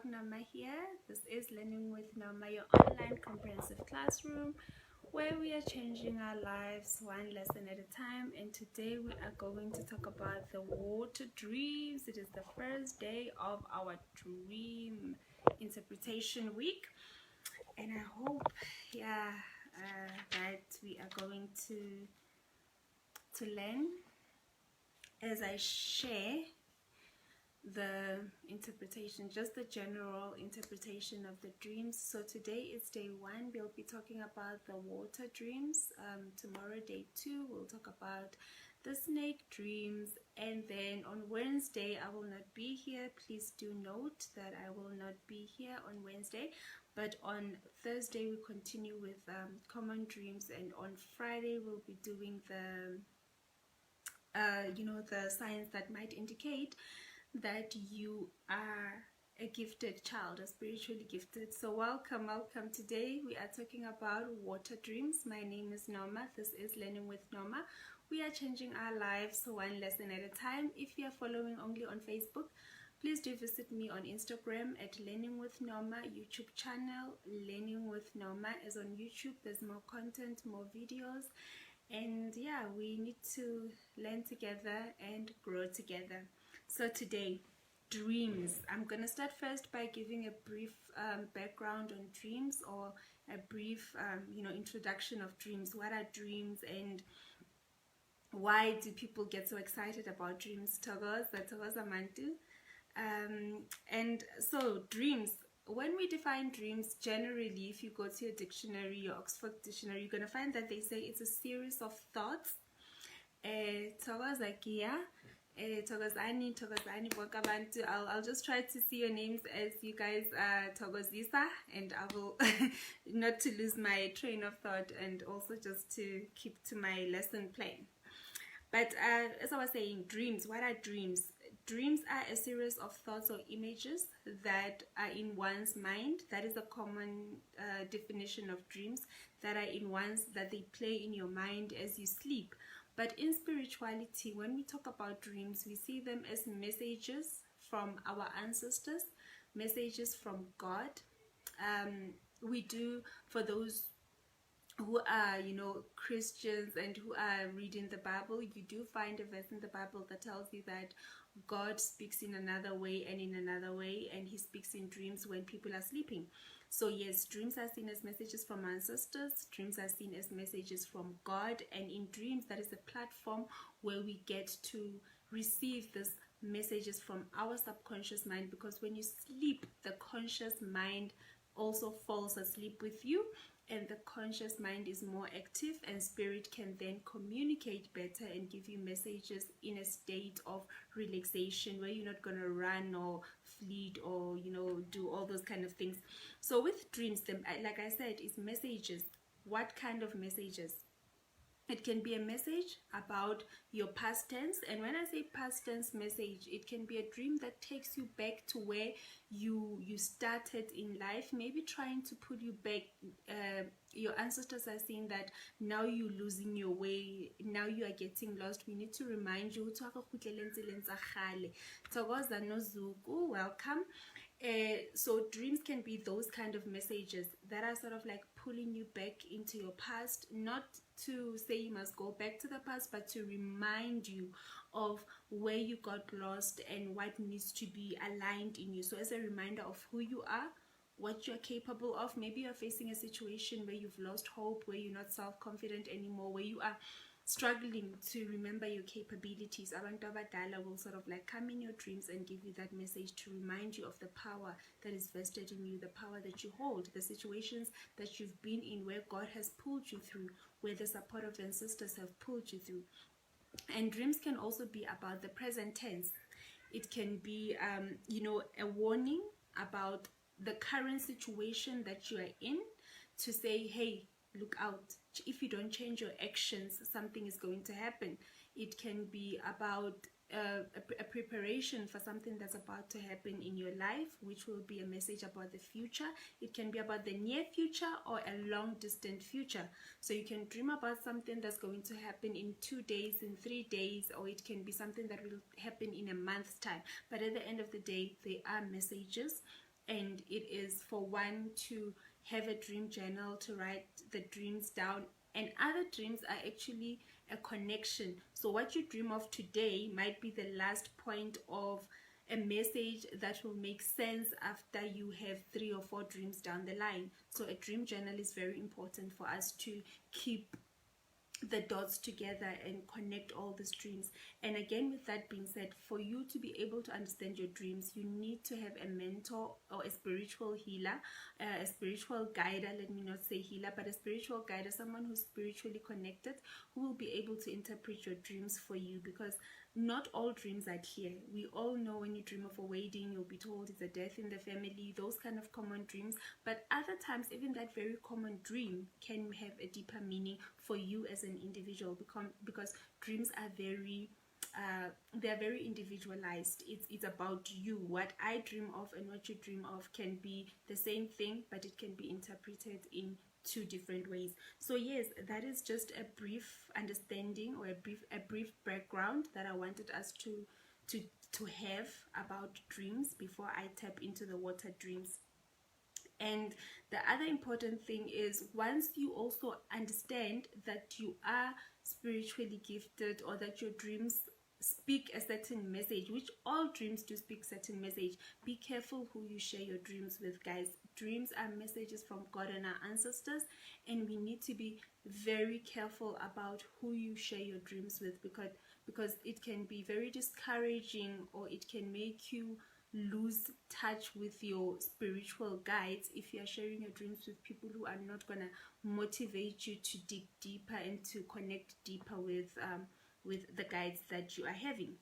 vlog. Nama here. This is Learning with Nama, your online comprehensive classroom where we are changing our lives one lesson at a time. And today we are going to talk about the water dreams. It is the first day of our dream interpretation week, and I hope that we are going to learn as I share the interpretation, just the general interpretation of the dreams. So today is day 1. We'll be talking about the water dreams. Tomorrow, day 2, we'll talk about the snake dreams, and then on Wednesday I will not be here. Please do note that I will not be here on Wednesday, but on Thursday we continue with common dreams, and on Friday we'll be doing the the signs that might indicate that you are a gifted child, a spiritually gifted. So welcome. Today we are talking about water dreams. My name is Norma. This is Learning with Norma. We are changing our lives one lesson at a time. If you are following only on Facebook, please do visit me on Instagram at Learning with Norma. YouTube channel Learning with Norma is on YouTube. There's more content, more videos, and yeah, we need to learn together and grow together. So today, dreams. I'm gonna start first by giving a brief background on dreams, or a brief introduction of dreams. What are dreams, and why do people get so excited about dreams? Togoza Mantu. And so dreams, when we define dreams, generally, if you go to your dictionary, your Oxford dictionary, you're going to find that they say it's a series of thoughts. I'll just try to see your names as you guys Togozisa, and I will not to lose my train of thought, and also just to keep to my lesson plan. But as I was saying, dreams. What are dreams? Dreams are a series of thoughts or images that are in one's mind. That is a common definition of dreams, that are in that they play in your mind as you sleep. But in spirituality, when we talk about dreams, we see them as messages from our ancestors, messages from God. We do, for those who are Christians and who are reading the Bible, you do find a verse in the Bible that tells you that God speaks in another way and in another way, and he speaks in dreams when people are sleeping. So yes, dreams are seen as messages from ancestors, dreams are seen as messages from God, and in dreams that is a platform where we get to receive these messages from our subconscious mind, because when you sleep, the conscious mind also falls asleep with you, and the conscious mind is more active, and spirit can then communicate better and give you messages in a state of relaxation, where you're not going to run or flee or do all those kind of things. So with dreams, like I said, it's messages. What kind of messages? It can be a message about your past tense, and when I say past tense message, it can be a dream that takes you back to where you started in life, maybe trying to put you back. Your ancestors are saying that now you're losing your way, now you are getting lost. We need to remind you. Welcome. So dreams can be those kind of messages that are sort of like pulling you back into your past, not to say you must go back to the past, but to remind you of where you got lost and what needs to be aligned in you. So as a reminder of who you are, what you're capable of. Maybe you're facing a situation where you've lost hope, where you're not self-confident anymore, where you are struggling to remember your capabilities. Abantu abadala will sort of like come in your dreams and give you that message to remind you of the power that is vested in you, the power that you hold, the situations that you've been in where God has pulled you through, where the support of ancestors have pulled you through. And dreams can also be about the present tense. It can be a warning about the current situation that you are in, to say, hey, look out. If you don't change your actions, something is going to happen. It can be about a preparation for something that's about to happen in your life, which will be a message about the future. It can be about the near future or a long distant future. So you can dream about something that's going to happen in 2 days, in 3 days, or it can be something that will happen in a month's time. But at the end of the day, they are messages. and it is for one to have a dream journal to write the dreams down. And other dreams are actually a connection. So what you dream of today might be the last point of a message that will make sense after you have 3 or 4 dreams down the line. So a dream journal is very important for us to keep the dots together and connect all the dreams. And again, with that being said, for you to be able to understand your dreams, you need to have a mentor or a spiritual healer, a spiritual guider. Let me not say healer, but a spiritual guider, someone who's spiritually connected, who will be able to interpret your dreams for you, because not all dreams are clear. We all know when you dream of a wedding, you'll be told it's a death in the family, those kind of common dreams. But other times, even that very common dream can have a deeper meaning for you as an individual, because dreams are they're very individualized. It's about you. What I dream of and what you dream of can be the same thing, but it can be interpreted in 2 different ways. So yes, that is just a brief understanding, or a brief background that I wanted us to have about dreams before I tap into the water dreams. And the other important thing is, once you also understand that you are spiritually gifted, or that your dreams speak a certain message, which all dreams do speak certain message, be careful who you share your dreams with, guys. Dreams are messages from God and our ancestors, and we need to be very careful about who you share your dreams with, because it can be very discouraging, or it can make you lose touch with your spiritual guides if you are sharing your dreams with people who are not gonna motivate you to dig deeper and to connect deeper with the guides that you are having.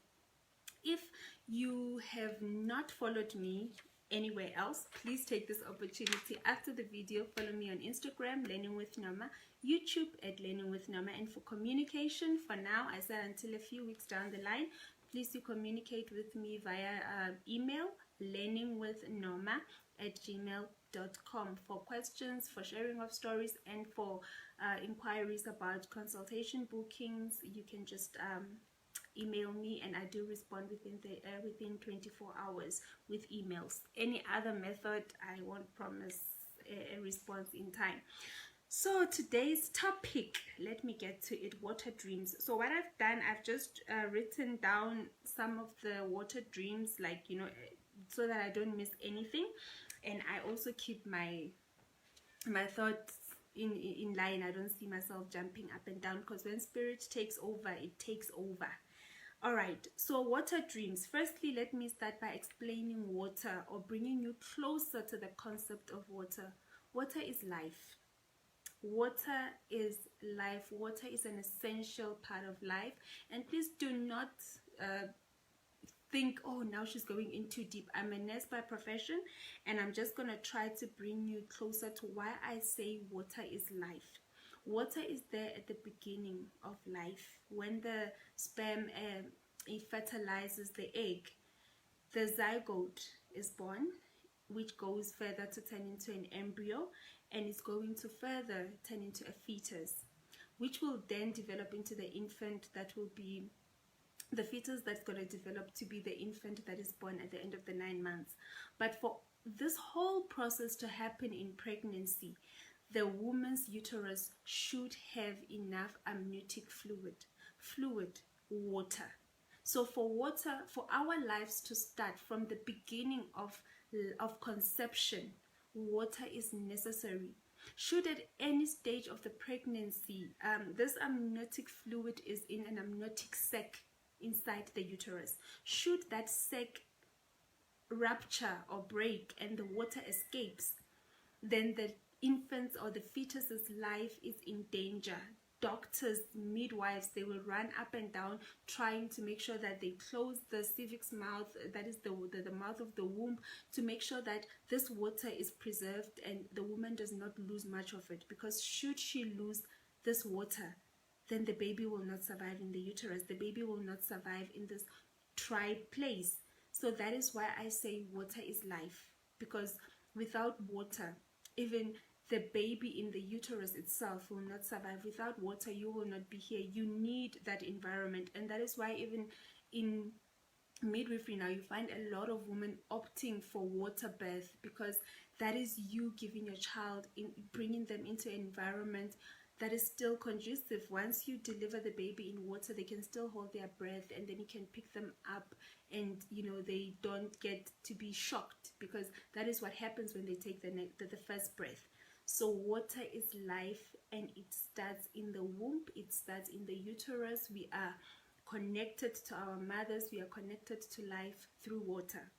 If you have not followed me anywhere else, please take this opportunity after the video. Follow me on Instagram, Learning with Noma, YouTube at Learning with Noma, and for communication, for now, I said until a few weeks down the line, please do communicate with me via email, learningwithnoma@gmail.com, for questions, for sharing of stories, and for inquiries about consultation bookings. You can just email me, and I do respond within 24 hours with emails. Any other method, I won't promise a response in time. So today's topic, let me get to it, water dreams. So what I've done, I've just written down some of the water dreams, like, you know, so that I don't miss anything, and I also keep my thoughts in line. I don't see myself jumping up and down, because when spirit takes over, it takes over. All right, so water dreams. Firstly, let me start by explaining water, or bringing you closer to the concept of water. Water is life. Water is life. Water is an essential part of life. And please do not think, oh, now she's going in too deep. I'm a nurse by profession, and I'm just going to try to bring you closer to why I say water is life. Water is there at the beginning of life. When the sperm it fertilizes the egg, the zygote is born, which goes further to turn into an embryo, and is going to further turn into a fetus, which will then develop into the infant that will be the fetus that's going to develop to be the infant that is born at the end of the 9 months. But for this whole process to happen in pregnancy, the woman's uterus should have enough amniotic fluid, water. So for water, for our lives to start from the beginning of conception, water is necessary. Should at any stage of the pregnancy, this amniotic fluid is in an amniotic sac inside the uterus. Should that sac rupture or break and the water escapes, then the infant's or the fetus's life is in danger. Doctors, midwives, they will run up and down trying to make sure that they close the cervix mouth, that is the mouth of the womb, to make sure that this water is preserved and the woman does not lose much of it. Because should she lose this water, then the baby will not survive in the uterus. The baby will not survive in this dry place. So that is why I say water is life. Because without water, even the baby in the uterus itself will not survive. Without water, you will not be here. You need that environment. And that is why even in midwifery now, you find a lot of women opting for water birth, because that is you giving your child, in bringing them into an environment that is still conducive. Once you deliver the baby in water, they can still hold their breath, and then you can pick them up, and they don't get to be shocked, because that is what happens when they take the first breath. So water is life, and it starts in the womb, it starts in the uterus. We are connected to our mothers, we are connected to life through water.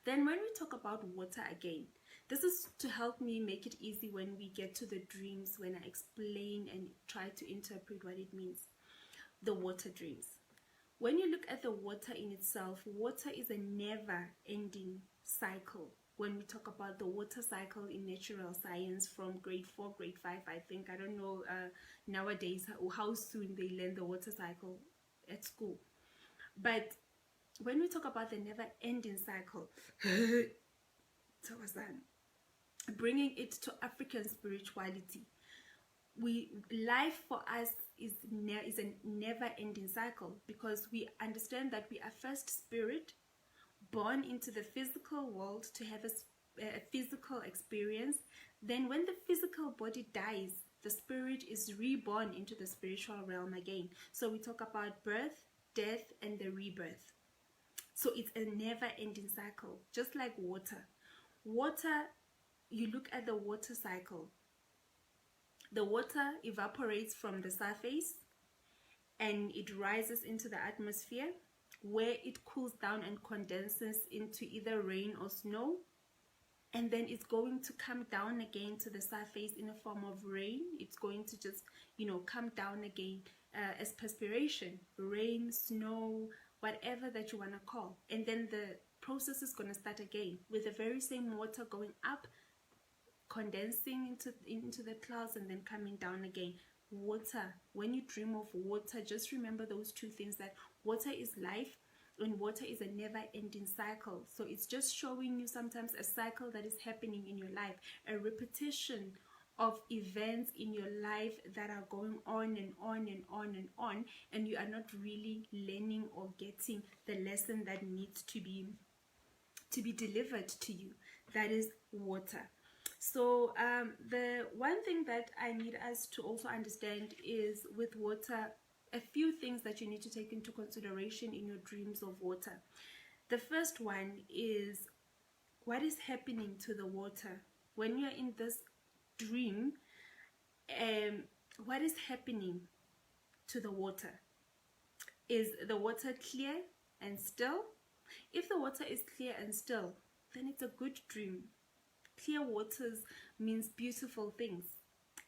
Then when we talk about water again, this is to help me make it easy when we get to the dreams, when I explain and try to interpret what it means. The water dreams. When you look at the water in itself, water is a never-ending cycle. When we talk about the water cycle in natural science from grade 4, grade 5, I think, I don't know nowadays how soon they learn the water cycle at school. But when we talk about the never-ending cycle, bringing it to African spirituality, life for us is a never-ending cycle, because we understand that we are first spirit, born into the physical world to have a physical experience. Then when the physical body dies, the spirit is reborn into the spiritual realm again. So we talk about birth, death, and the rebirth. So it's a never-ending cycle, just like water. Water, you look at the water cycle. The water evaporates from the surface and it rises into the atmosphere, where it cools down and condenses into either rain or snow, and then it's going to come down again to the surface in a form of rain. It's going to just come down again as perspiration, rain, snow, whatever that you want to call. And then the process is going to start again with the very same water going up, condensing into the clouds, and then coming down again. Water, when you dream of water, just remember those two things, that water is life and water is a never-ending cycle. So it's just showing you sometimes a cycle that is happening in your life, a repetition of events in your life that are going on and on and on and on, and you are not really learning or getting the lesson that needs to be delivered to you. That is water. So the one thing that I need us to also understand is, with water, a few things that you need to take into consideration in your dreams of water. The first one is, what is happening to the water when you're in this dream? What is happening to the water? Is the water clear and still? If the water is clear and still, then it's a good dream. Clear waters means beautiful things.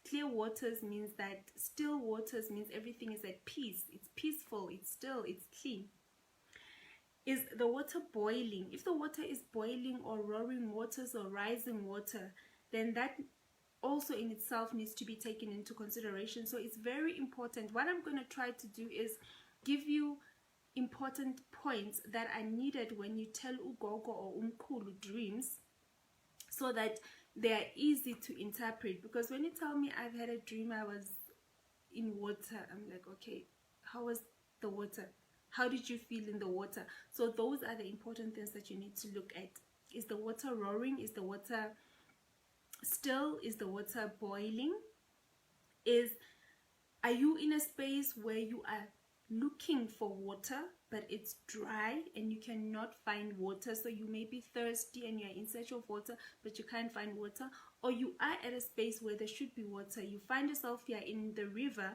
Clear waters means that still waters means everything is at peace. It's peaceful, it's still, it's clean. Is the water boiling? If the water is boiling or roaring waters or rising water, then that also in itself needs to be taken into consideration. So it's very important. What I'm going to try to do is give you important points that are needed when you tell ugogo or umkhulu dreams, so that they are easy to interpret. Because when you tell me I've had a dream I was in water, I'm like, okay, how was the water? How did you feel in the water? So those are the important things that you need to look at. Is the water roaring? Is the water still? Is the water boiling? Are you in a space where you are looking for water but it's dry and you cannot find water? So you may be thirsty and you're in search of water but you can't find water. Or you are at a space where there should be water. You find yourself here in the river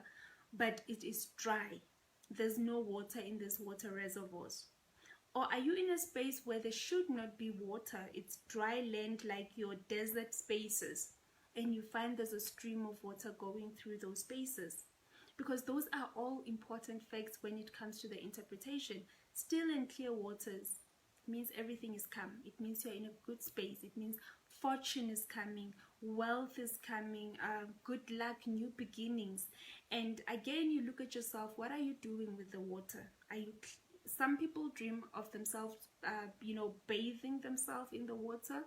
but it is dry. There's no water in this water reservoirs. Or are you in a space where there should not be water? It's dry land, like your desert spaces, and you find there's a stream of water going through those spaces. Because those are all important facts when it comes to the interpretation. Still and clear waters means everything is calm. It means you're in a good space. It means fortune is coming, wealth is coming, good luck, new beginnings. And again, you look at yourself, what are you doing with the water? Some people dream of themselves, bathing themselves in the water.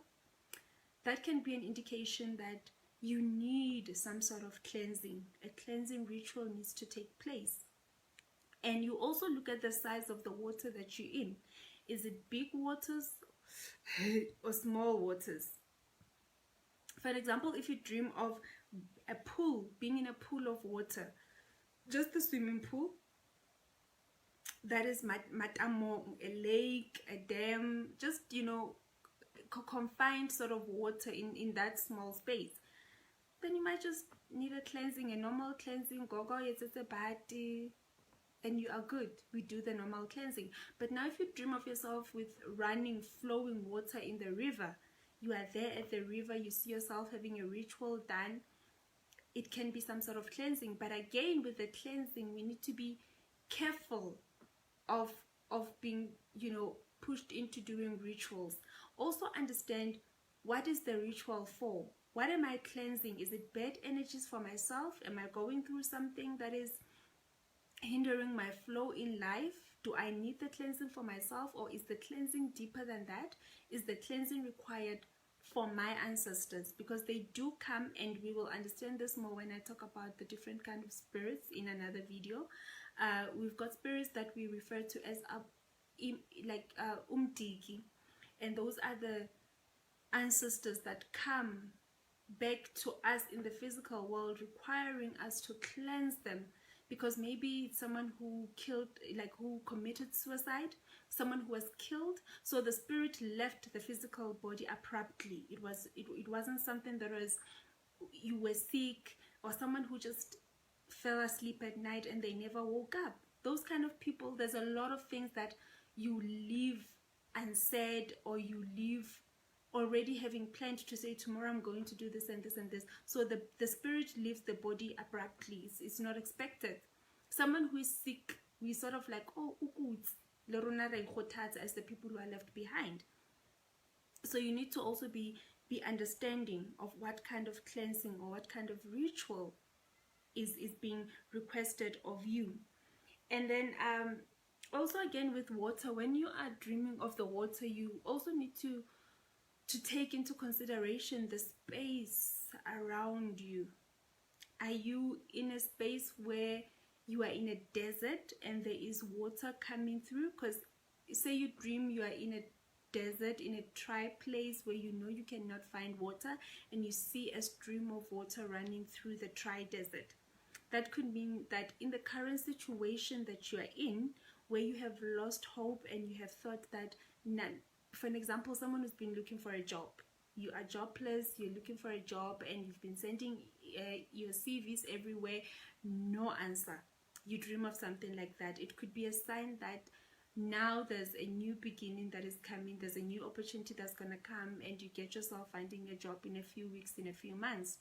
That can be an indication that you need some sort of cleansing. A cleansing ritual needs to take place. And you also look at the size of the water that you're in. Is it big waters or small waters? For example, if you dream of a pool, being in a pool of water, just a swimming pool, that is matamo, a lake, a dam, just, you know, confined sort of water in that small space, then you might just need a cleansing, a normal cleansing, gogo, it's a bati, and you are good. We do the normal cleansing. But now if you dream of yourself with running, flowing water in the river, you are there at the river, you see yourself having a ritual done, it can be some sort of cleansing. But again, with the cleansing, we need to be careful of being, you know, pushed into doing rituals. Also understand, what is the ritual for? What am I cleansing? Is it bad energies for myself? Am I going through something that is hindering my flow in life? Do I need the cleansing for myself, or is the cleansing deeper than that? Is the cleansing required for my ancestors? Because they do come, and we will understand this more when I talk about the different kind of spirits in another video. We've got spirits that we refer to as umdiki, and those are the ancestors that come back to us in the physical world, requiring us to cleanse them, because maybe it's someone who killed, like who committed suicide, someone who was killed, so the spirit left the physical body abruptly. It wasn't something that was, you were sick, or someone who just fell asleep at night and they never woke up. Those kind of people, there's a lot of things that you leave unsaid, or you leave already having planned to say, tomorrow I'm going to do this and this and this. So the spirit leaves the body abruptly. It's not expected. Someone who is sick, we sort of like, oh, as the people who are left behind. So you need to also be understanding of what kind of cleansing or what kind of ritual is being requested of you. And then also again with water, when you are dreaming of the water, you also need to take into consideration the space around you. Are you in a space where you are in a desert and there is water coming through? Because say you dream you are in a desert, in a dry place where you know you cannot find water, and you see a stream of water running through the dry desert. That could mean that in the current situation that you are in, where you have lost hope and you have thought that none. For an example, someone who's been looking for a job. You are jobless, you're looking for a job, and you've been sending your CVs everywhere, no answer. You dream of something like that. It could be a sign that now there's a new beginning that is coming, there's a new opportunity that's going to come, and you get yourself finding a job in a few weeks, in a few months.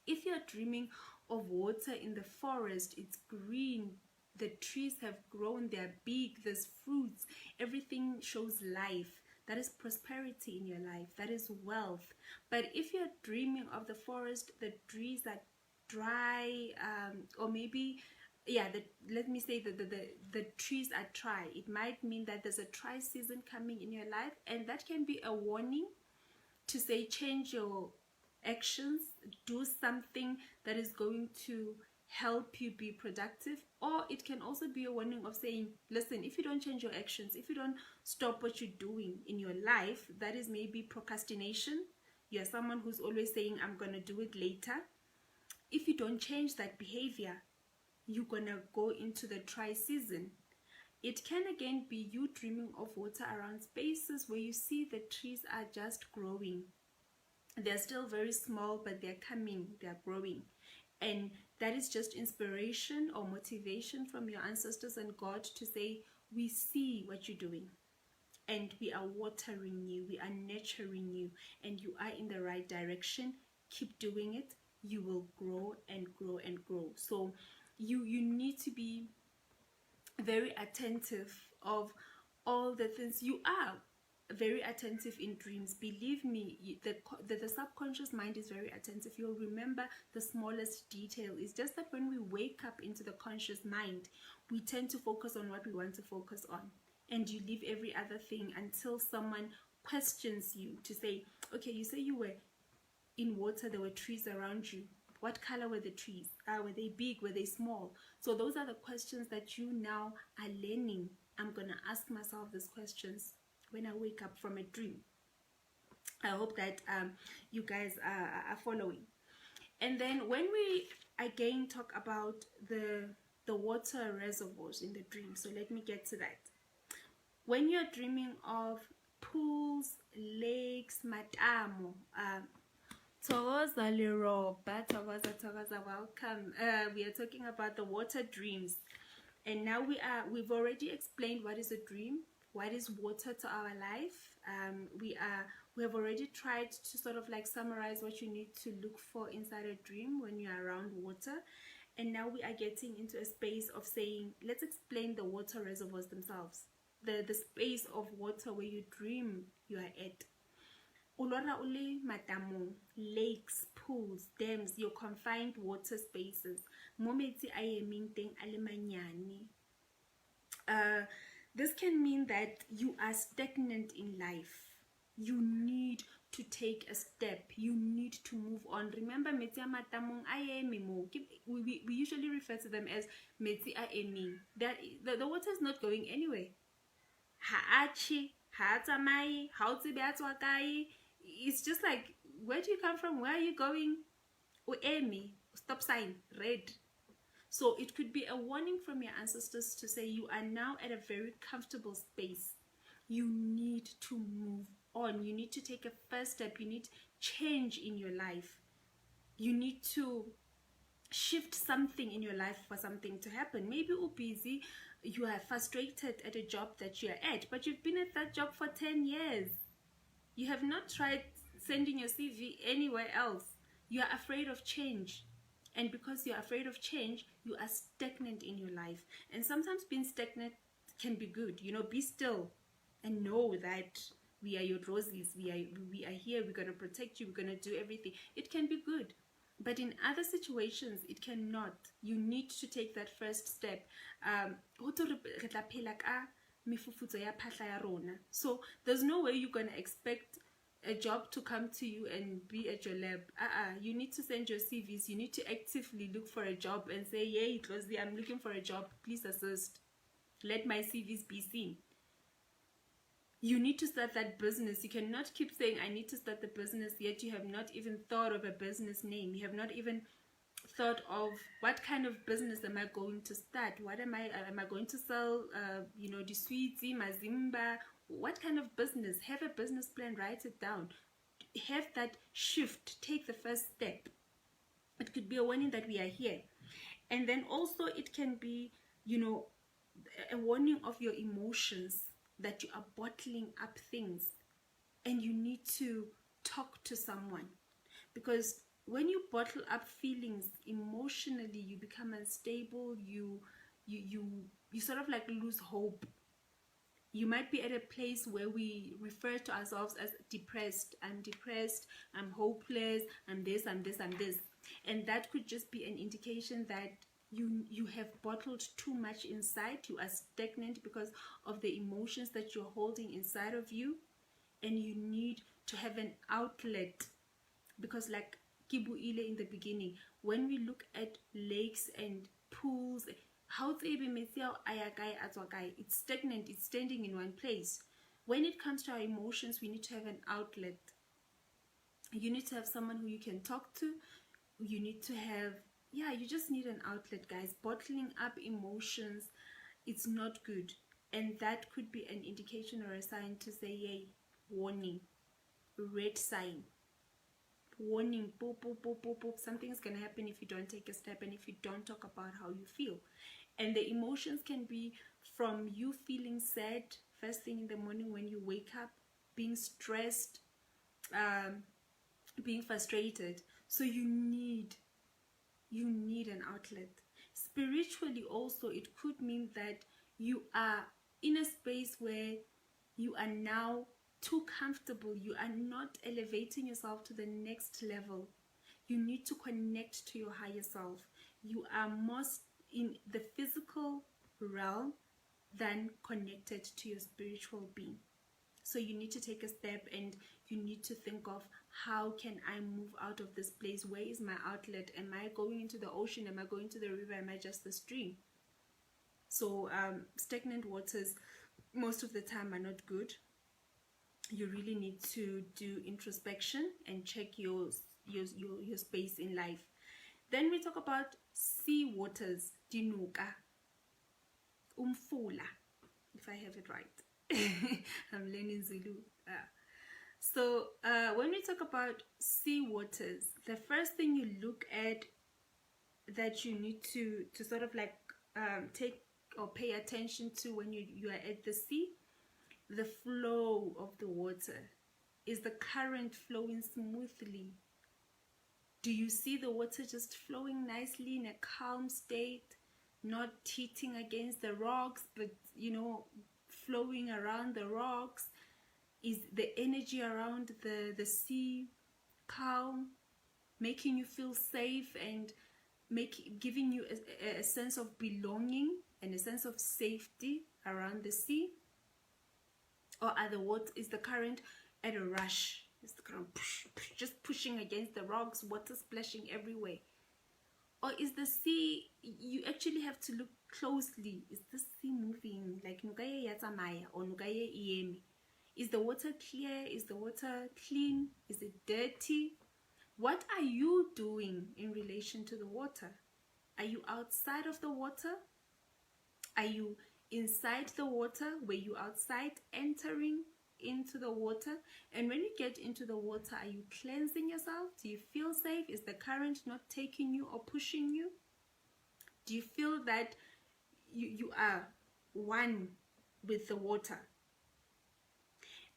If you're dreaming of water in the forest, it's green, the trees have grown, they're big, there's fruits, everything shows life. That is prosperity in your life, that is wealth. But if you're dreaming of the forest, the trees are dry, or maybe, yeah, let me say that the trees are dry, it might mean that there's a dry season coming in your life, and that can be a warning to say, change your actions, do something that is going to help you be productive. Or it can also be a warning of saying, listen, if you don't change your actions, if you don't stop what you're doing in your life, that is maybe procrastination. You're someone who's always saying, I'm gonna do it later. If you don't change that behavior, you're gonna go into the dry season. It can again be you dreaming of water around spaces where you see the trees are just growing. They're still very small, but they're coming, they're growing. And that is just inspiration or motivation from your ancestors and God to say, we see what you're doing, and we are watering you, we are nurturing you, and you are in the right direction. Keep doing it. You will grow and grow and grow. So you need to be very attentive of all the things. You are very attentive in dreams. Believe me, the subconscious mind is very attentive. You'll remember the smallest detail. It's just that when we wake up into the conscious mind, we tend to focus on what we want to focus on, and you leave every other thing until someone questions you to say, okay, you say you were in water, there were trees around you, What color were the trees? Were they big? Were they small? So those are the questions that you now are learning. I'm going to ask myself these questions when I wake up from a dream. I hope that you guys are following. And then when we again talk about the water reservoirs in the dream, so let me get to that. When you're dreaming of pools, lakes, matamo, Togoza Liroba, Togoza, welcome. We are talking about the water dreams. And now we've already explained what is a dream, what is water to our life. We have already tried to sort of like summarize what you need to look for inside a dream when you are around water. And now we are getting into a space of saying, let's explain the water reservoirs themselves. The space of water where you dream you are at. Ulora ule matamong, lakes, pools, dams, your confined water spaces. Mometsi ayeming teng ale manyane. This can mean that you are stagnant in life. You need to take a step. You need to move on. Remember, metsi matamong ayemi mo. We usually refer to them as metsi ayeming. The water is not going anywhere. Haachi, haatamai, hautibe atwakai. It's just like, where do you come from? Where are you going? Uemi, stop sign, red. So it could be a warning from your ancestors to say you are now at a very comfortable space. You need to move on. You need to take a first step. You need change in your life. You need to shift something in your life for something to happen. Maybe you're busy, you are frustrated at a job that you are at, but you've been at that job for 10 years. You have not tried sending your CV anywhere else. You are afraid of change. And because you're afraid of change, you are stagnant in your life. And sometimes being stagnant can be good. You know, be still and know that we are your roses. We are here. We're going to protect you. We're going to do everything. It can be good. But in other situations, it cannot. You need to take that first step. So there's no way you're going to expect a job to come to you and be at your lab. You need to send your CVs. You need to actively look for a job and say, yay, Closely, I'm looking for a job. Please assist. Let my CVs be seen. You need to start that business. You cannot keep saying, I need to start the business, yet you have not even thought of a business name. You have not even thought of what kind of business am I going to start? What am I going to sell? The sweets, mazimba. What kind of business? Have a business plan, write it down. Have that shift, take the first step. It could be a warning that we are here. And then also it can be, a warning of your emotions, that you are bottling up things and you need to talk to someone. Because when you bottle up feelings emotionally, you become unstable, you sort of like lose hope. You might be at a place where we refer to ourselves as depressed. I'm depressed, I'm hopeless, I'm this, I'm this, I'm this. And that could just be an indication that you have bottled too much inside. You are stagnant because of the emotions that you're holding inside of you. And you need to have an outlet. Because like Kibuile in the beginning, when we look at lakes and pools, it's stagnant, it's standing in one place. When it comes to our emotions, we need to have an outlet. You need to have someone who you can talk to. You need to have, you just need an outlet, guys. Bottling up emotions, it's not good. And that could be an indication or a sign to say, yay, warning, red sign. Warning, boop, boop, boop, boop, boop. Something's going to happen if you don't take a step and if you don't talk about how you feel. And the emotions can be from you feeling sad first thing in the morning when you wake up, being stressed, being frustrated. So you need an outlet. Spiritually also, it could mean that you are in a space where you are now too comfortable. You are not elevating yourself to the next level. You need to connect to your higher self. You are most in the physical realm than connected to your spiritual being. So you need to take a step and you need to think of how can I move out of this place? Where is my outlet? Am I going into the ocean? Am I going to the river? Am I just the stream? So stagnant waters most of the time are not good. You really need to do introspection and check your space in life. Then we talk about sea waters, dinuka, umfula, if I have it right. I'm learning Zulu. So when we talk about sea waters, the first thing you look at that you need to sort of like take or pay attention to when you are at the sea, the flow of the water. Is the current flowing smoothly? Do you see the water just flowing nicely in a calm state, not hitting against the rocks, but flowing around the rocks? Is the energy around the sea calm, making you feel safe and giving you a sense of belonging and a sense of safety around the sea? Or is the current at a rush? Is the current just pushing against the rocks, water splashing everywhere? Or is the sea, you actually have to look closely, is the sea moving like nukaye yatamaya or nukaye iemi? Is the water clear? Is the water clean? Is it dirty? What are you doing in relation to the water? Are you outside of the water? Are you inside the water? Were you outside entering into the water? And when you get into the water, are you cleansing yourself? Do you feel safe? Is the current not taking you or pushing you? Do you feel that you are one with the water?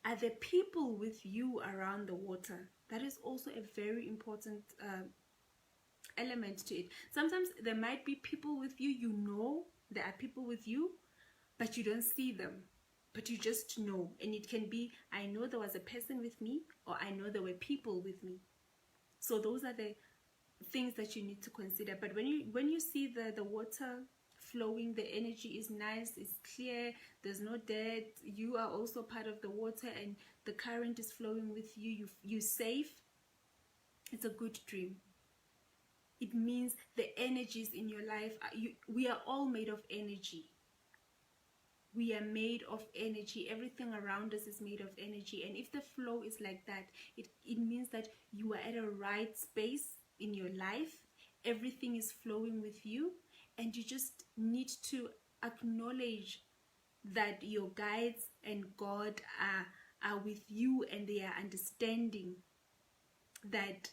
Are there people with you around the water? That is also a very important element to it. Sometimes there might be people with you, there are people with you, but you don't see them, but you just know. And it can be, I know there was a person with me, or I know there were people with me. So those are the things that you need to consider. But when you see the water flowing, the energy is nice, it's clear, there's no dirt, you are also part of the water and the current is flowing with you, you're safe, it's a good dream. It means the energies in your life, we are all made of energy. We are made of energy. Everything around us is made of energy. And if the flow is like that, it means that you are at a right space in your life. Everything is flowing with you. And you just need to acknowledge that your guides and God are with you, and they are understanding that,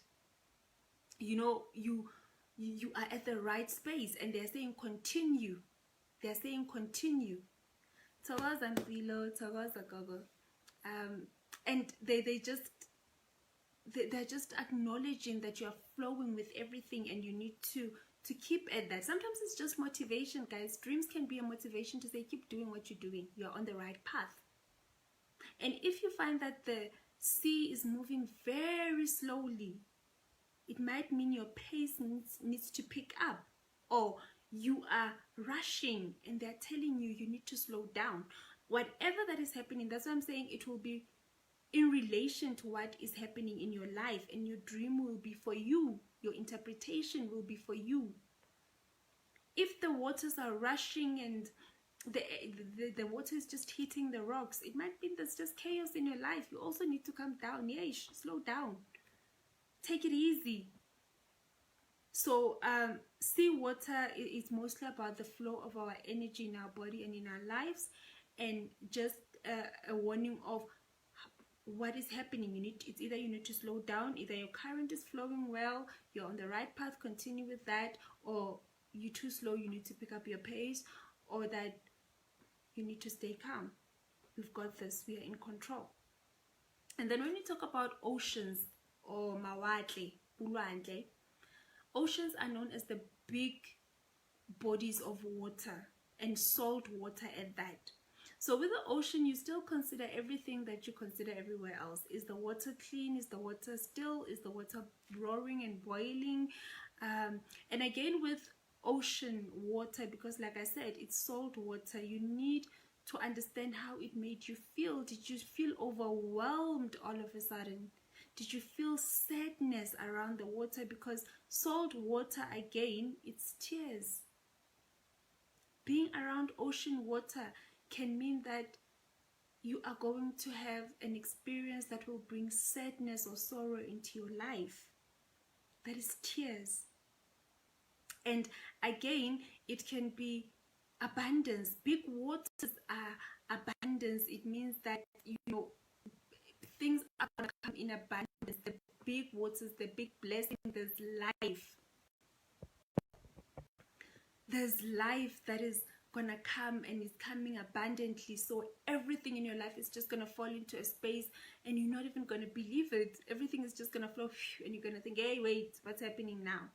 you are at the right space, and they're saying continue. They're saying continue. And they're just acknowledging that you're flowing with everything, and you need to keep at that. Sometimes it's just motivation, guys. Dreams can be a motivation to say, keep doing what you're doing. You're on the right path. And if you find that the sea is moving very slowly, it might mean your pace needs to pick up, or you are rushing and they're telling you need to slow down. Whatever that is happening, that's why I'm saying it will be in relation to what is happening in your life, and your dream will be for you. Your interpretation will be for you. If the waters are rushing and the water is just hitting the rocks, it might mean there's just chaos in your life. You also need to calm down. Slow down. Take it easy. So sea water is mostly about the flow of our energy in our body and in our lives, and just a warning of what is happening. It's either you need to slow down, either your current is flowing well, you're on the right path, continue with that, or you're too slow, you need to pick up your pace, or that you need to stay calm. We've got this, we are in control. And then when we talk about oceans or mawatle, ulwandle, oceans are known as the big bodies of water, and salt water at that. So with the ocean, you still consider everything that you consider everywhere else. Is the water clean? Is the water still? Is the water roaring and boiling? And again, with ocean water, because like I said, it's salt water, you need to understand how it made you feel. Did you feel overwhelmed all of a sudden? Did you feel sadness around the water? Because salt water, again, it's tears. Being around ocean water can mean that you are going to have an experience that will bring sadness or sorrow into your life. That is tears. And again, it can be abundance. Big waters are abundance. It means that, things are going to come in abundance. The big waters, the big blessing, there's life. There's life that is gonna come, and is coming abundantly. So everything in your life is just gonna fall into a space, and you're not even gonna believe it. Everything is just gonna flow, and you're gonna think, hey, wait, what's happening now?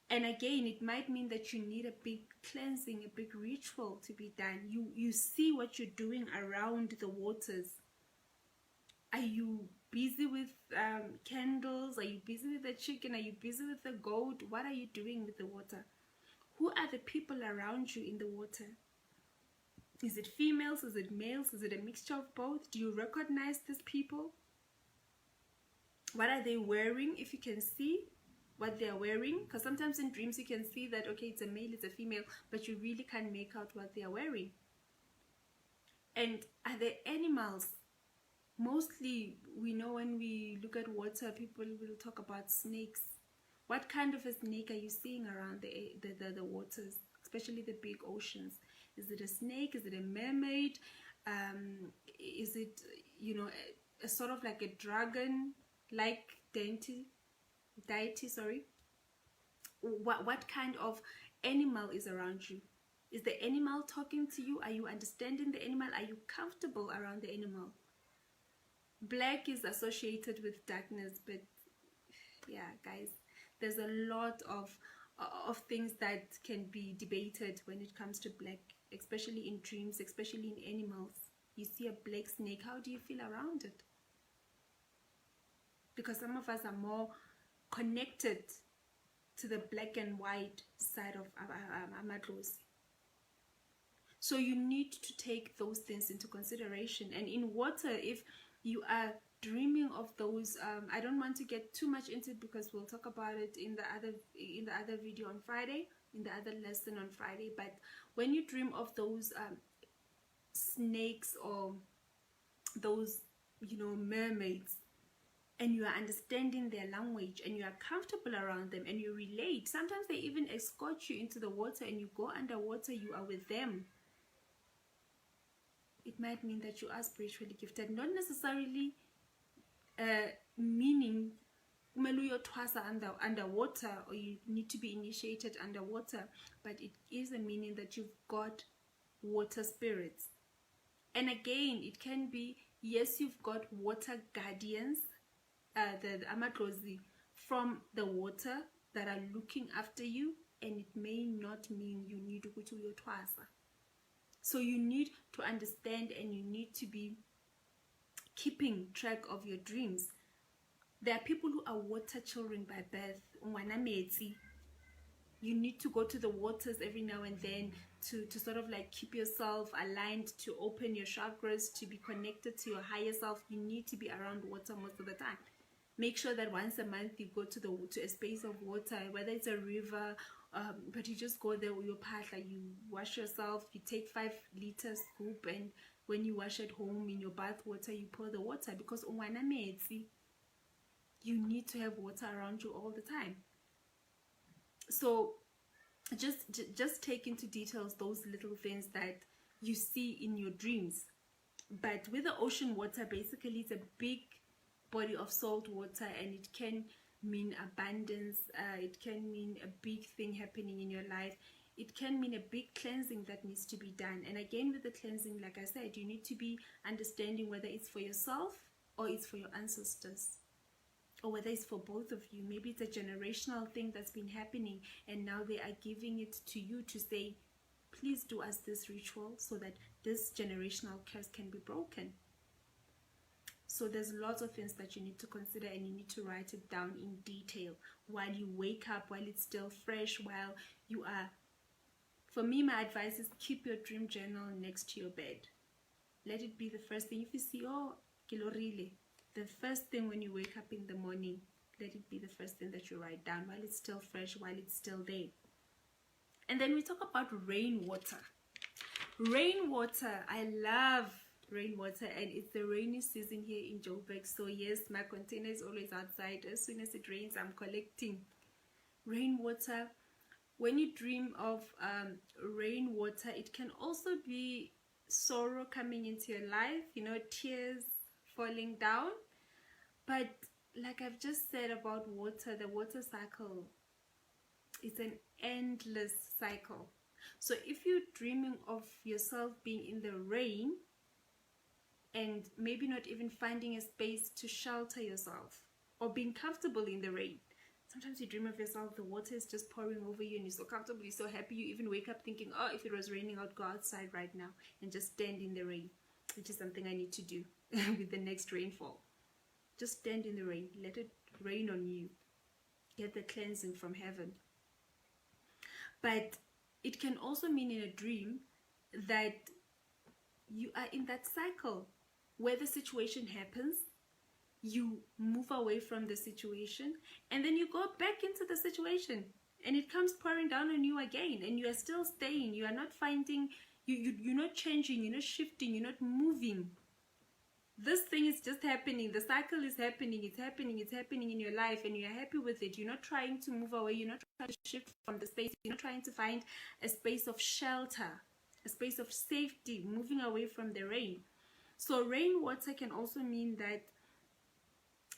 And again, it might mean that you need a big cleansing, a big ritual to be done. You see what you're doing around the waters. Are you busy with candles? Are you busy with the chicken? Are you busy with the goat? What are you doing with the water? Who are the people around you in the water? Is it females? Is it males? Is it a mixture of both? Do you recognize these people? What are they wearing? If you can see what they're wearing, because sometimes in dreams you can see that, okay, it's a male, it's a female, but you really can't make out what they're wearing. And are there animals? Mostly, we know when we look at water, people will talk about snakes. What kind of a snake are you seeing around the waters, especially the big oceans? Is it a snake? Is it a mermaid? Is it, a sort of like a dragon-like deity? What kind of animal is around you? Is the animal talking to you? Are you understanding the animal? Are you comfortable around the animal? Black is associated with darkness, but yeah, guys, there's a lot of things that can be debated when it comes to black, especially in dreams, especially in animals. You see a black snake, how do you feel around it? Because some of us are more connected to the black and white side of Amadlozi. So you need to take those things into consideration. And in water, if you are dreaming of those, I don't want to get too much into it because we'll talk about it in the other video on Friday, in the other lesson on Friday. But when you dream of those snakes or those mermaids, and you are understanding their language, and you are comfortable around them, and you relate, sometimes they even escort you into the water, and you go underwater, you are with them. It might mean that you are spiritually gifted, not necessarily meaning underwater, or you need to be initiated underwater, but it is a meaning that you've got water spirits. And again, it can be, yes, you've got water guardians, the Amadlozi from the water that are looking after you, and it may not mean you need to go to your twasa. So you need to understand, and you need to be keeping track of your dreams. There are people who are water children by birth. You need to go to the waters every now and then to sort of like keep yourself aligned, to open your chakras, to be connected to your higher self. You need to be around water most of the time. Make sure that once a month you go to a space of water, whether it's a river, but you just go there with your paddler, you wash yourself, you take 5 liters scoop, and when you wash at home in your bath water, you pour the water, because you need to have water around you all the time. So just take into details those little things that you see in your dreams. But with the ocean water, basically it's a big body of salt water, and it can mean abundance, it can mean a big thing happening in your life, it can mean a big cleansing that needs to be done. And again, with the cleansing, like I said, you need to be understanding whether it's for yourself or it's for your ancestors, or whether it's for both of you. Maybe it's a generational thing that's been happening, and now they are giving it to you to say, please do us this ritual so that this generational curse can be broken. So there's lots of things that you need to consider, and you need to write it down in detail while you wake up, while it's still fresh, while you are. For me, my advice is keep your dream journal next to your bed. Let it be the first thing. If you see, oh, kilorile, The first thing when you wake up in the morning, let it be the first thing that you write down while it's still fresh, while it's still there. And then we talk about rainwater. Rainwater, I love rainwater, and it's the rainy season here in Joburg. So yes, my container is always outside. As soon as it rains, I'm collecting rainwater. When you dream of rainwater, it can also be sorrow coming into your life, you know, tears falling down. But like I've just said about water, the water cycle is an endless cycle. So if you're dreaming of yourself being in the rain and maybe not even finding a space to shelter yourself or being comfortable in the rain, sometimes you dream of yourself, the water is just pouring over you and you're so comfortable, you're so happy, you even wake up thinking, oh, if it was raining, I'd go outside right now and just stand in the rain, which is something I need to do with the next rainfall. Just stand in the rain, let it rain on you, get the cleansing from heaven. But it can also mean in a dream that you are in that cycle where the situation happens, you move away from the situation, and then you go back into the situation and it comes pouring down on you again, and you are still staying. You are not finding, you're not changing, you're not shifting, you're not moving. This thing is just happening. The cycle is happening. It's happening in your life, and you're happy with it. You're not trying to move away. You're not trying to shift from the space. You're not trying to find a space of shelter, a space of safety, moving away from the rain. So rainwater can also mean that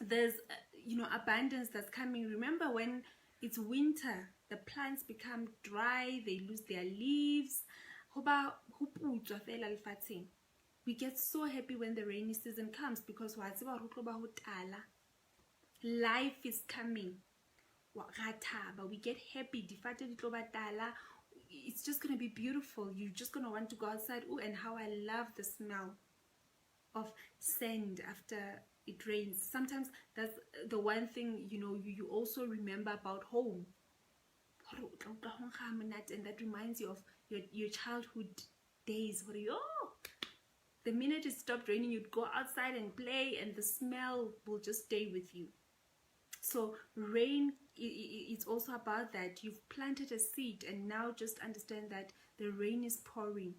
there's, you know, abundance that's coming. Remember when it's winter, the plants become dry, they lose their leaves. We get so happy when the rainy season comes because life is coming. We get happy. It's just going to be beautiful. You're just going to want to go outside. Oh, and how I love the smell of sand after it rains. Sometimes that's the one thing, you know, you also remember about home. And that reminds you of your childhood days. The minute it stopped raining, you'd go outside and play, and the smell will just stay with you. So rain, it's also about that. You've planted a seed, and now just understand that the rain is pouring.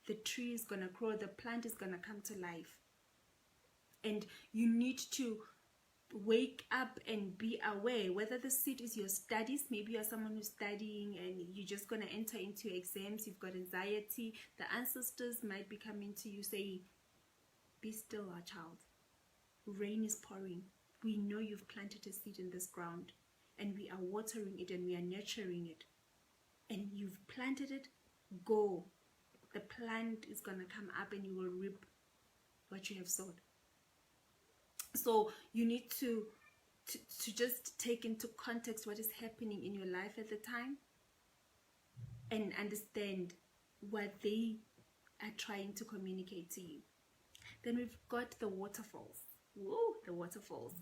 The tree is going to grow. The plant is going to come to life. And you need to wake up and be aware, whether the seed is your studies. Maybe you're someone who's studying and you're just going to enter into your exams, you've got anxiety. The ancestors might be coming to you saying, be still, our child. Rain is pouring. We know you've planted a seed in this ground, and we are watering it and we are nurturing it. And you've planted it, go. The plant is going to come up and you will reap what you have sowed. So you need to just take into context what is happening in your life at the time and understand what they are trying to communicate to you. Then we've got the waterfalls. Whoa, the waterfalls.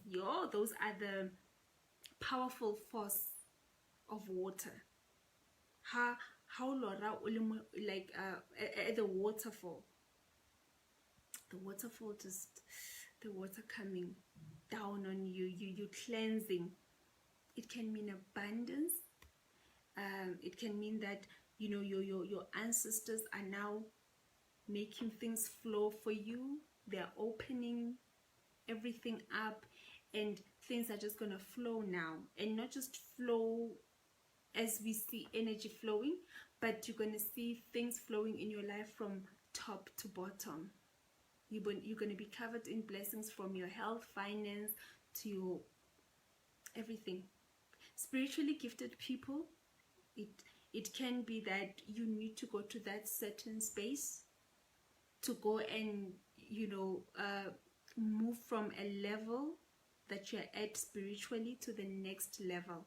Those are the powerful force of water. How like at the waterfall. The waterfall, just the water coming down on you, you're cleansing. It can mean abundance. It can mean that, you know, your ancestors are now making things flow for you. They're opening everything up, and things are just gonna flow now, and not just flow as we see energy flowing, but you're gonna see things flowing in your life from top to bottom. You're going to be covered in blessings from your health, finance, to your everything. Spiritually gifted people, it can be that you need to go to that certain space to go and, you know, move from a level that you're at spiritually to the next level.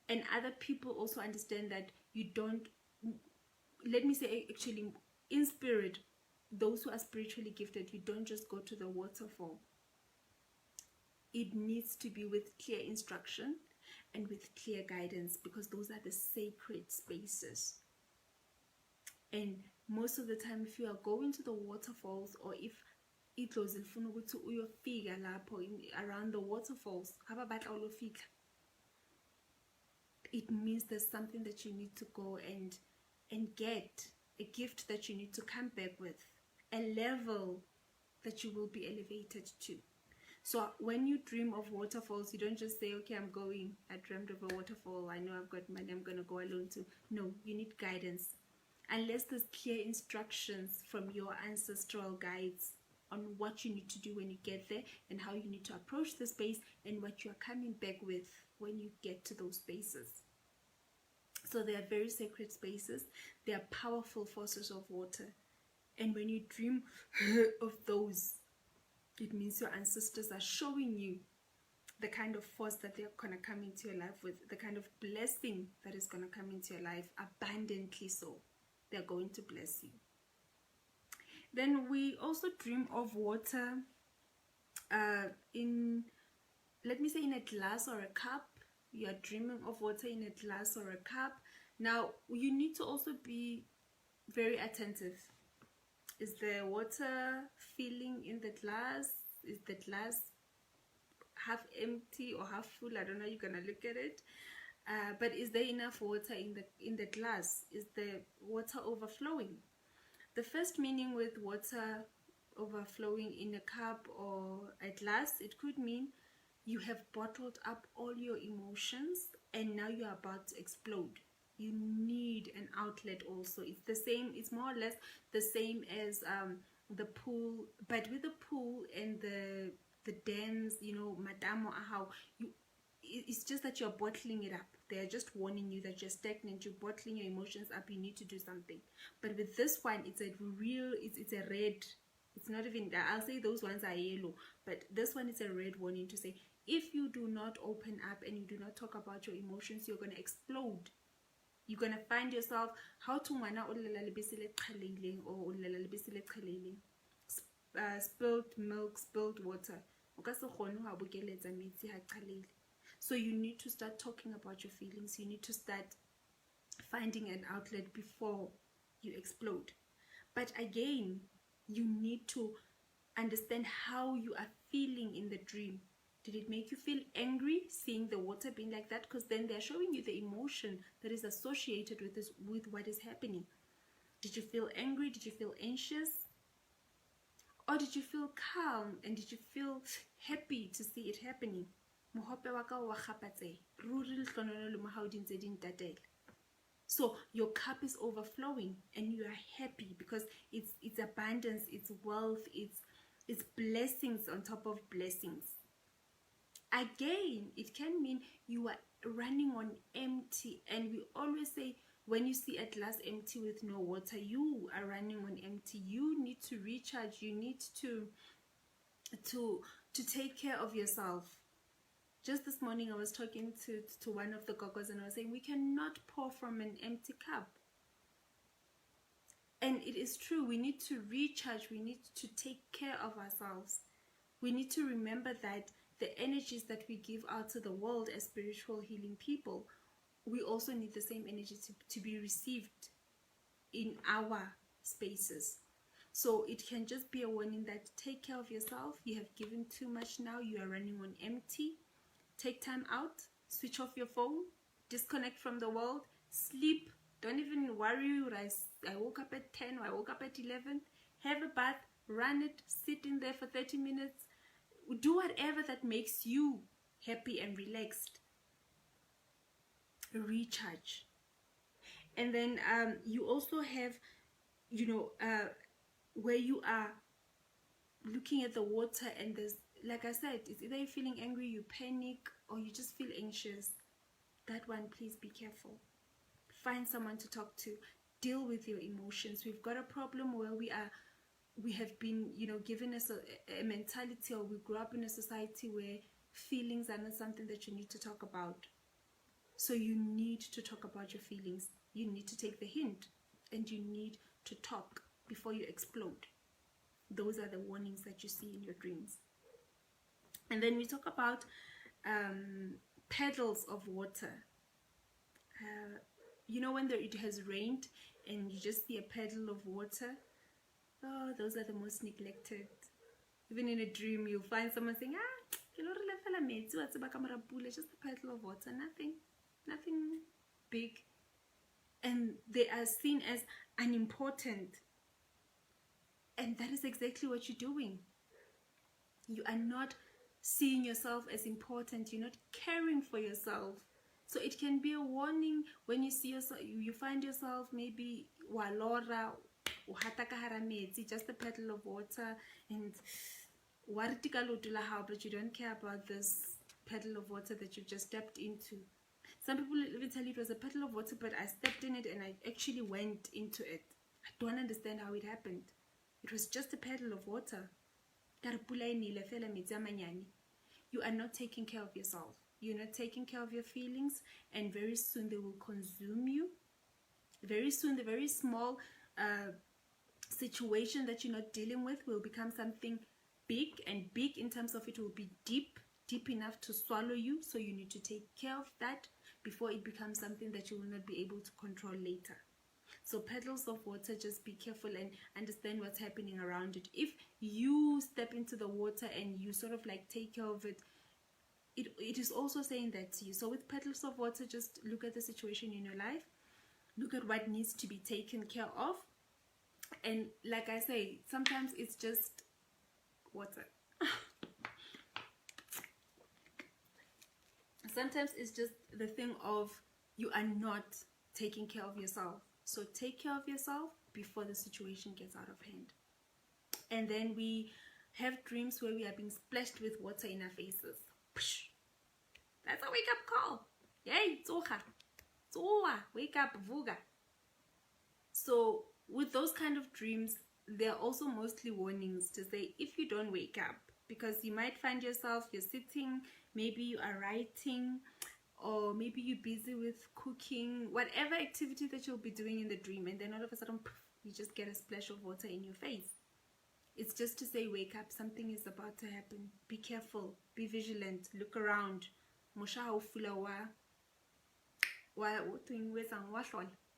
And other people also understand that you don't, let me say actually, in spirit, those who are spiritually gifted, you don't just go to the waterfall. It needs to be with clear instruction and with clear guidance, because those are the sacred spaces. And most of the time, if you are going to the waterfalls, or if itlozi lifuna ukuthi uyofika lapho around the waterfalls, haba batla ulofika, it means there's something that you need to go and get, a gift that you need to come back with, a level that you will be elevated to. So when you dream of waterfalls, you don't just say, okay, I'm going, I dreamed of a waterfall, I know I've got money, I'm gonna go alone too. No, you need guidance. Unless there's clear instructions from your ancestral guides on what you need to do when you get there, and how you need to approach the space, and what you are coming back with when you get to those spaces. So they are very sacred spaces. They are powerful forces of water. And when you dream of those, it means your ancestors are showing you the kind of force that they're going to come into your life with, the kind of blessing that is going to come into your life, abundantly so. They're going to bless you. Then we also dream of water in, let me say, in a glass or a cup. You are dreaming of water in a glass or a cup. Now, you need to also be very attentive. Is the water filling in the glass? Is the glass half empty or half full? I don't know, you're gonna look at it. But is there enough water in the glass? Is the water overflowing? The first meaning with water overflowing in a cup or a glass, it could mean you have bottled up all your emotions and now you're about to explode. You need an outlet also. It's the same, it's more or less the same as the pool, but with the pool and the dams, you know, madamo, how you, it's just that you're bottling it up. They're just warning you that you're stagnant, you're bottling your emotions up, you need to do something. But with this one, it's a real, it's a red, it's not even, I'll say those ones are yellow, but this one is a red warning to say, if you do not open up and you do not talk about your emotions, you're going to explode. You're going to find yourself, how to mana or spilled milk, spilled water. So you need to start talking about your feelings. You need to start finding an outlet before you explode. But again, you need to understand how you are feeling in the dream. Did it make you feel angry seeing the water being like that? Because then they're showing you the emotion that is associated with this, with what is happening. Did you feel angry? Did you feel anxious? Or did you feel calm? And did you feel happy to see it happening? So your cup is overflowing and you are happy because it's abundance, it's wealth, it's blessings on top of blessings. Again, it can mean you are running on empty, and we always say when you see a glass empty with no water, you are running on empty. You need to recharge. You need to take care of yourself. Just this morning I was talking to one of the gogos and I was saying we cannot pour from an empty cup. And it is true, we need to recharge, we need to take care of ourselves. We need to remember that the energies that we give out to the world as spiritual healing people, we also need the same energy to be received in our spaces. So it can just be a warning that take care of yourself. You have given too much now, you are running on empty. Take time out, switch off your phone, disconnect from the world, sleep. Don't even worry, I woke up at 10 or I woke up at 11. Have a bath, run it, sit in there for 30 minutes. Do whatever that makes you happy and relaxed. Recharge. And then you also have, you know, where you are looking at the water and there's, like I said, it's either you're feeling angry, you panic, or you just feel anxious. That one, please be careful. Find someone to talk to. Deal with your emotions. We've got a problem where we have been, you know, given us a mentality, or we grew up in a society where feelings are not something that you need to talk about. So you need to talk about your feelings. You need to take the hint, and you need to talk before you explode. Those are the warnings that you see in your dreams. And then we talk about puddles of water. You know, when it has rained and you just see a puddle of water, oh, those are the most neglected. Even in a dream, you'll find someone saying, just a paddle of water, nothing big. And they are seen as unimportant. And that is exactly what you're doing. You are not seeing yourself as important. You're not caring for yourself. So it can be a warning when you see yourself, you find yourself maybe walora, just a paddle of water, and but you don't care about this paddle of water that you just stepped into. Some people even tell you it was a paddle of water, but I stepped in it and I actually went into it. I don't understand how it happened. It was just a paddle of water. You are not taking care of yourself. You're not taking care of your feelings, and very soon they will consume you. Very soon, the very small situation that you're not dealing with will become something big, and big in terms of it will be deep enough to swallow you. So you need to take care of that before it becomes something that you will not be able to control later. So paddles of water, just be careful and understand what's happening around it. If you step into the water and you sort of like take care of it, it is also saying that to you. So with paddles of water, just look at the situation in your life, look at what needs to be taken care of, and like I say, sometimes it's just water. Sometimes it's just the thing of you are not taking care of yourself. So take care of yourself before the situation gets out of hand. And then we have dreams where we are being splashed with water in our faces. That's a wake-up call. Yay, wake up, vuga. So with those kind of dreams, there are also mostly warnings to say, if you don't wake up, because you might find yourself, you're sitting, maybe you are writing, or maybe you're busy with cooking, whatever activity that you'll be doing in the dream, and then all of a sudden, you just get a splash of water in your face. It's just to say, wake up, something is about to happen. Be careful, be vigilant, look around.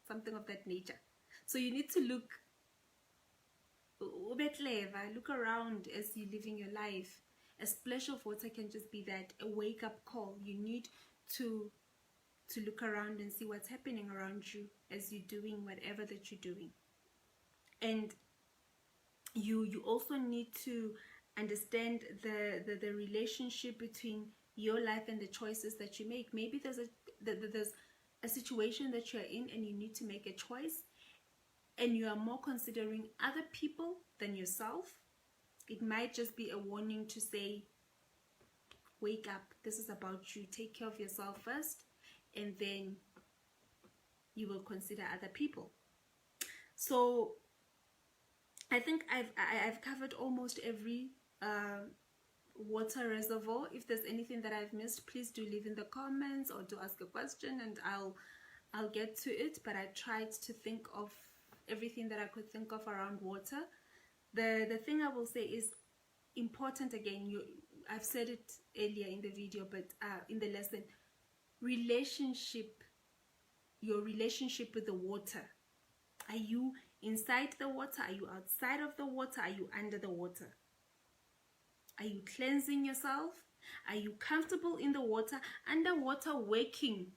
Something of that nature. So you need to look around as you're living your life. A splash of water can just be that, a wake-up call. You need to look around and see what's happening around you as you're doing whatever that you're doing. And you also need to understand the relationship between your life and the choices that you make. Maybe there's a situation that you're in and you need to make a choice, and you are more considering other people than yourself. It might just be a warning to say, wake up, this is about you. Take care of yourself first, and then you will consider other people. So I think I've covered almost every water reservoir. If there's anything that I've missed, please do leave in the comments or do ask a question, and I'll get to it. But I tried to think of everything that I could think of around water. The thing I will say is important. Again, I've said it earlier in the video, but in the lesson, your relationship with the water. Are you inside the water? Are you outside of the water? Are you under the water? Are you cleansing yourself? Are you comfortable in the water? Underwater working,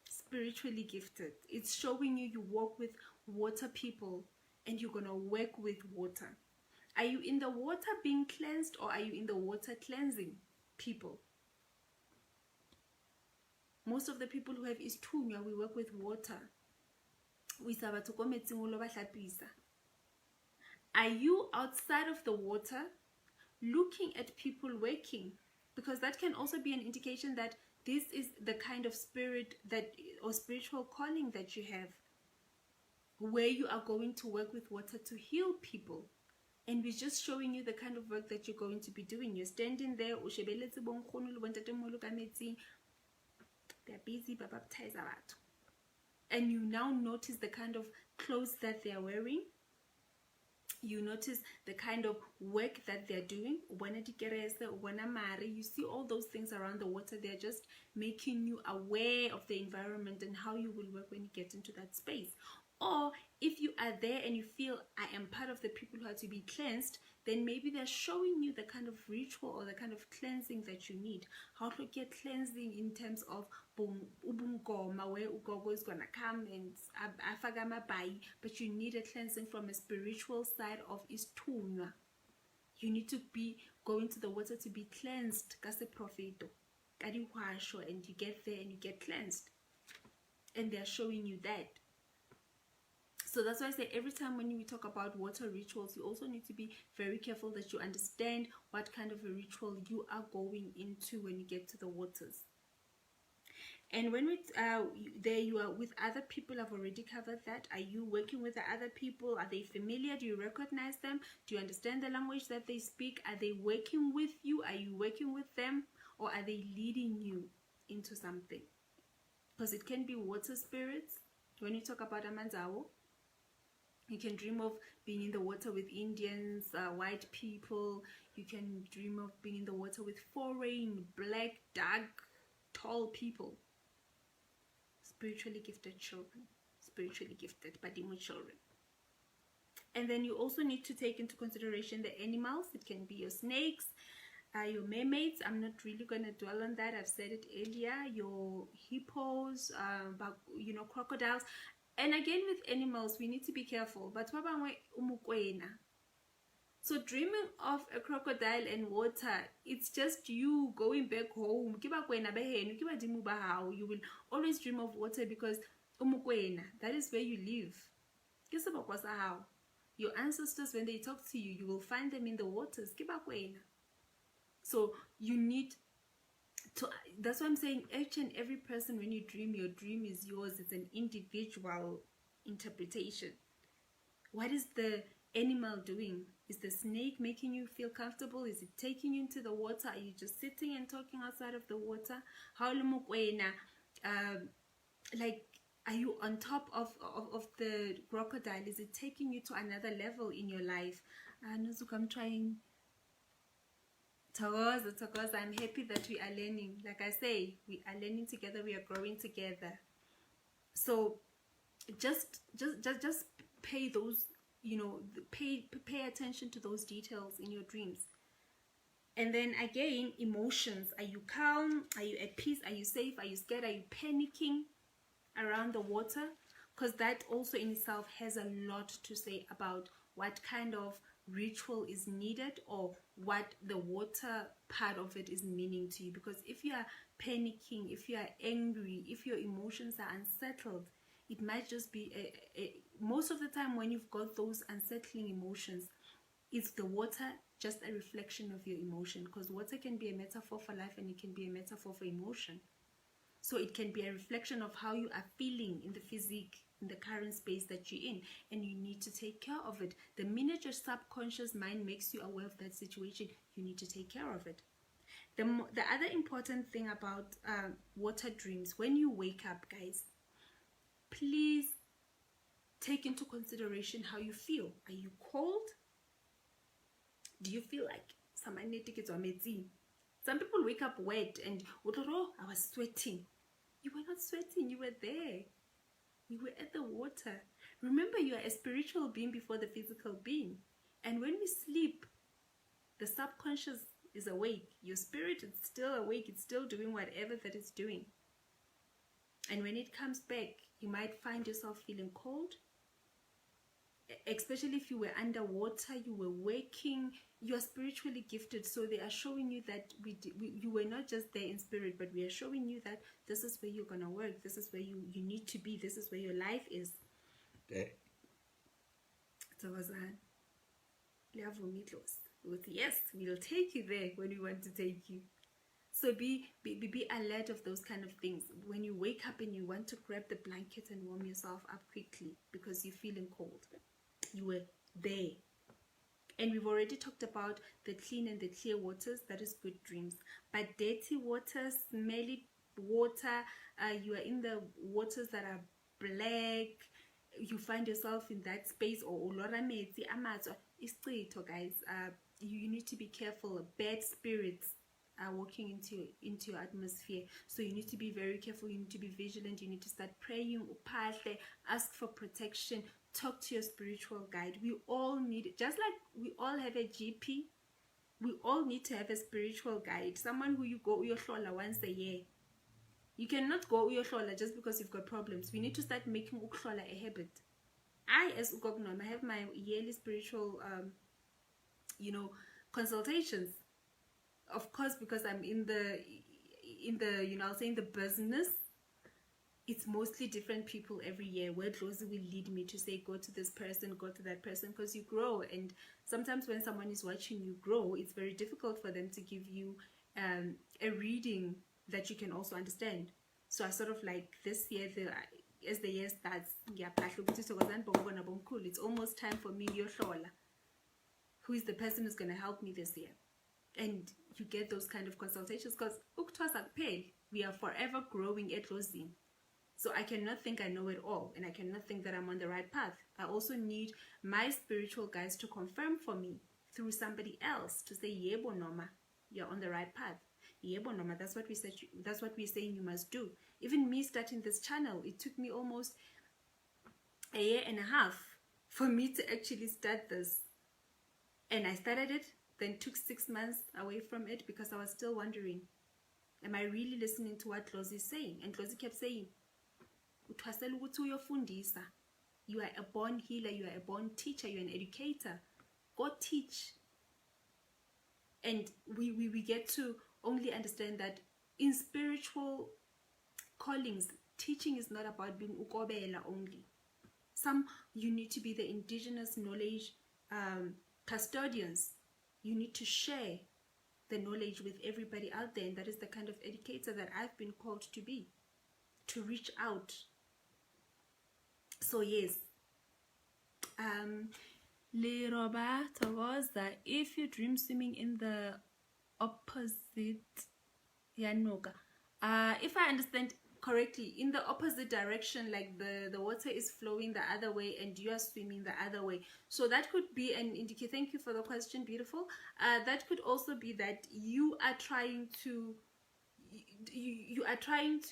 spiritually gifted. It's showing you walk with water people, and you're gonna work with water. Are you in the water being cleansed, or are you in the water cleansing people? Most of the people who have istunya, we work with water. Are you outside of the water looking at people working? Because that can also be an indication that this is the kind of spirit that, or spiritual calling that you have, where you are going to work with water to heal people. And we're just showing you the kind of work that you're going to be doing. You're standing there, they're busy, but baptize a lot. And you now notice the kind of clothes that they're wearing. You notice the kind of work that they're doing. You see all those things around the water. They're just making you aware of the environment and how you will work when you get into that space. Or if you are there and you feel, I am part of the people who are to be cleansed, then maybe they're showing you the kind of ritual or the kind of cleansing that you need. How to get cleansing in terms of ubungoma, where ugogo is gonna come and afagama bai, but you need a cleansing from a spiritual side of istunya. You need to be going to the water to be cleansed, kase profeto, and you get there and you get cleansed, and they're showing you that. So that's why I say every time when we talk about water rituals, you also need to be very careful that you understand what kind of a ritual you are going into when you get to the waters. And when there you are with other people, I've already covered that. Are you working with the other people? Are they familiar? Do you recognize them? Do you understand the language that they speak? Are they working with you? Are you working with them? Or are they leading you into something? Because it can be water spirits. When you talk about Amanzawo, you can dream of being in the water with Indians, white people. You can dream of being in the water with foreign, black, dark, tall people. Spiritually gifted children. Spiritually gifted Badimo children. And then you also need to take into consideration the animals. It can be your snakes, your mermaids. I'm not really going to dwell on that. I've said it earlier. Your hippos, crocodiles. And again, with animals, we need to be careful. But so dreaming of a crocodile and water, it's just you going back home. You will always dream of water because that is where you live. Your ancestors, when they talk to you, you will find them in the waters. So you need to, that's why I'm saying each and every person, when you dream, your dream is yours. It's an individual interpretation. What is the animal doing? Is the snake making you feel comfortable? Is it taking you into the water? Are you just sitting and talking outside of the water? How like, are you on top of the crocodile? Is it taking you to another level in your life? I'm trying. Togoza, I'm happy that we are learning. Like I say, we are learning together, we are growing together. So just pay those, pay attention to those details in your dreams. And then again, emotions. Are you calm? Are you at peace? Are you safe? Are you scared? Are you panicking around the water? Because that also in itself has a lot to say about what kind of ritual is needed or what the water part of it is meaning to you. Because if you are panicking, if you are angry, if your emotions are unsettled, it might just be most of the time when you've got those unsettling emotions, it's the water just a reflection of your emotion, because water can be a metaphor for life and it can be a metaphor for emotion. So it can be a reflection of how you are feeling in the physique, in the current space that you're in, and you need to take care of it. The minute your subconscious mind makes you aware of that situation, you need to take care of it. The other important thing about water dreams, when you wake up, guys, please take into consideration how you feel. Are you cold? Do you feel like some people wake up wet and I was sweating. You were not sweating, you were there. You were at the water. Remember, you are a spiritual being before the physical being. And when we sleep, the subconscious is awake. Your spirit is still awake. It's still doing whatever that it's doing. And when it comes back, you might find yourself feeling cold. Especially if you were underwater, you were waking, you are spiritually gifted. So they are showing you that you were not just there in spirit, but we are showing you that this is where you're going to work. This is where you need to be. This is where your life is. Yes, we'll take you there when we want to take you. So be alert of those kind of things. When you wake up and you want to grab the blanket and warm yourself up quickly because you're feeling cold, you were there. And we've already talked about the clean and the clear waters. That is good dreams. But dirty water, smelly water, you are in the waters that are black, you find yourself in that space, or guys, you need to be careful. Bad spirits are walking into your atmosphere. So you need to be very careful. You need to be vigilant. You need to start praying, ask for protection, talk to your spiritual guide. We all need it. Just like we all have a GP, we all need to have a spiritual guide, someone who you go uyohlola once a year. You cannot go uyohlola just because you've got problems. We need to start making ukuhlola a habit. I, as Ugognom, I have my yearly spiritual consultations. Of course, because I'm in the I'll say in the business, it's mostly different people every year. Where Rosie will lead me to say, go to this person, go to that person, because you grow. And sometimes when someone is watching you grow, it's very difficult for them to give you a reading that you can also understand. So I sort of like this year, as the year starts, it's almost time for me, who is the person who's going to help me this year. And you get those kind of consultations because we are forever growing at Rosie. So I cannot think I know it all, and I cannot think that I'm on the right path. I also need my spiritual guides to confirm for me through somebody else to say, Yebo Noma, you're on the right path. Yebo Noma, that's what we're saying you must do. Even me starting this channel, it took me almost a year and a half for me to actually start this. And I started it, then took 6 months away from it because I was still wondering, am I really listening to what Lozi is saying? And Lozi kept saying, you are a born healer, you are a born teacher, you're an educator. Go teach. And we get to only understand that in spiritual callings, teaching is not about being ukobela only. You need to be the indigenous knowledge custodians. You need to share the knowledge with everybody out there, and that is the kind of educator that I've been called to be, to reach out. So yes, Leroba was that if you dream swimming in the opposite Yanoga, if I understand correctly, in the opposite direction, like the water is flowing the other way and you are swimming the other way. So that could be an indicator. Thank you for the question, beautiful. That could also be that you are trying to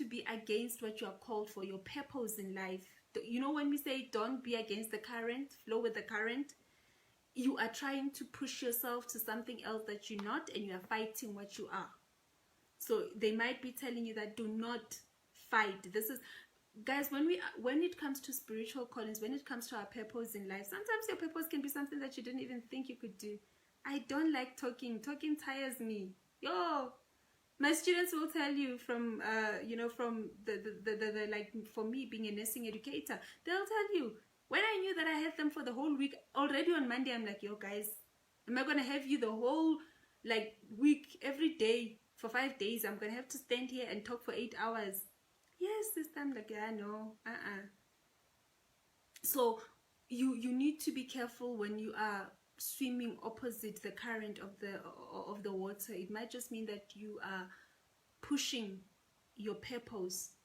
be against what you are called for, your purpose in life. You know, when we say don't be against the current, flow with the current, you are trying to push yourself to something else that you're not, and you are fighting what you are. So they might be telling you that do not fight. This is, guys, when it comes to spiritual callings, when it comes to our purpose in life, sometimes your purpose can be something that you didn't even think you could do. I don't like talking tires me. My students will tell you from from the like, for me being a nursing educator, they'll tell you, when I knew that I had them for the whole week, already on Monday I'm like, yo guys, am I gonna have you the whole like week, every day for 5 days? I'm gonna have to stand here and talk for 8 hours. Yes, sister. I'm like, yeah, no, So you need to be careful when you are swimming opposite the current of the water. It might just mean that you are pushing your purpose,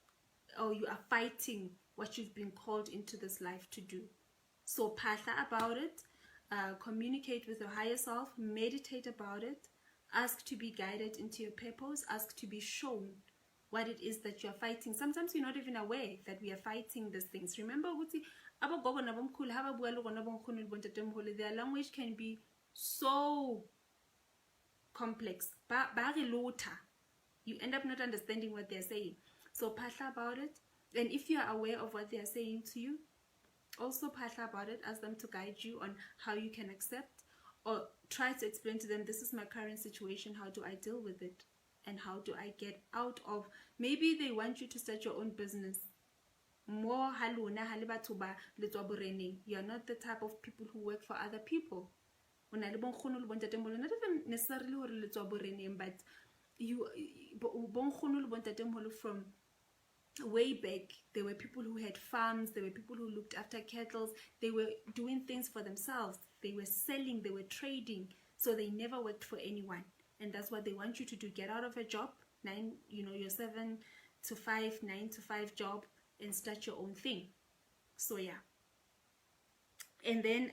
or you are fighting what you've been called into this life to do. So patha about it, communicate with your higher self, meditate about it, ask to be guided into your purpose, ask to be shown what it is that you're fighting. Sometimes you're not even aware that we are fighting these things. Remember, their language can be so complex. You end up not understanding what they're saying. So patla about it. And if you are aware of what they are saying to you, also patla about it. Ask them to guide you on how you can accept, or try to explain to them, this is my current situation, how do I deal with it? And how do I get out of, maybe they want you to start your own business. You are not the type of people who work for other people. Not even necessarily, but you from way back, there were people who had farms, there were people who looked after cattle, they were doing things for themselves, they were selling, they were trading, so they never worked for anyone. And that's what they want you to do. Get out of a job, your 7 to 5, 9 to 5 job, and start your own thing. So yeah. And then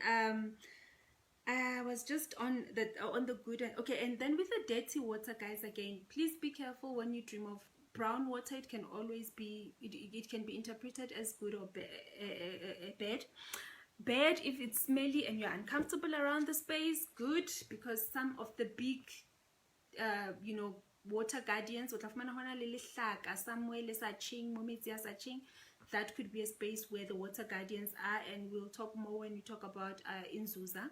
I was just on the good end. Okay, and then with the dirty water, guys, again, please be careful when you dream of brown water. It can always be, it can be interpreted as good or bad. Bad if it's smelly and you're uncomfortable around the space. Good because some of the big you know, water guardians, somewhere that could be a space where the water guardians are, and we'll talk more when we talk about Inzuza,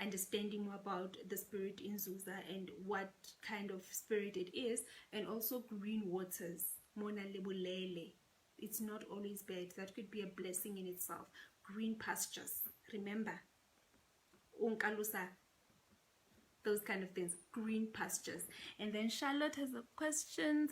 understanding more about the spirit Inzuza and what kind of spirit it is. And also green waters, Mona Lebulele, it's not always bad. That could be a blessing in itself. Green pastures, remember, Unkalusa, those kind of things, green pastures. And then Charlotte has a question.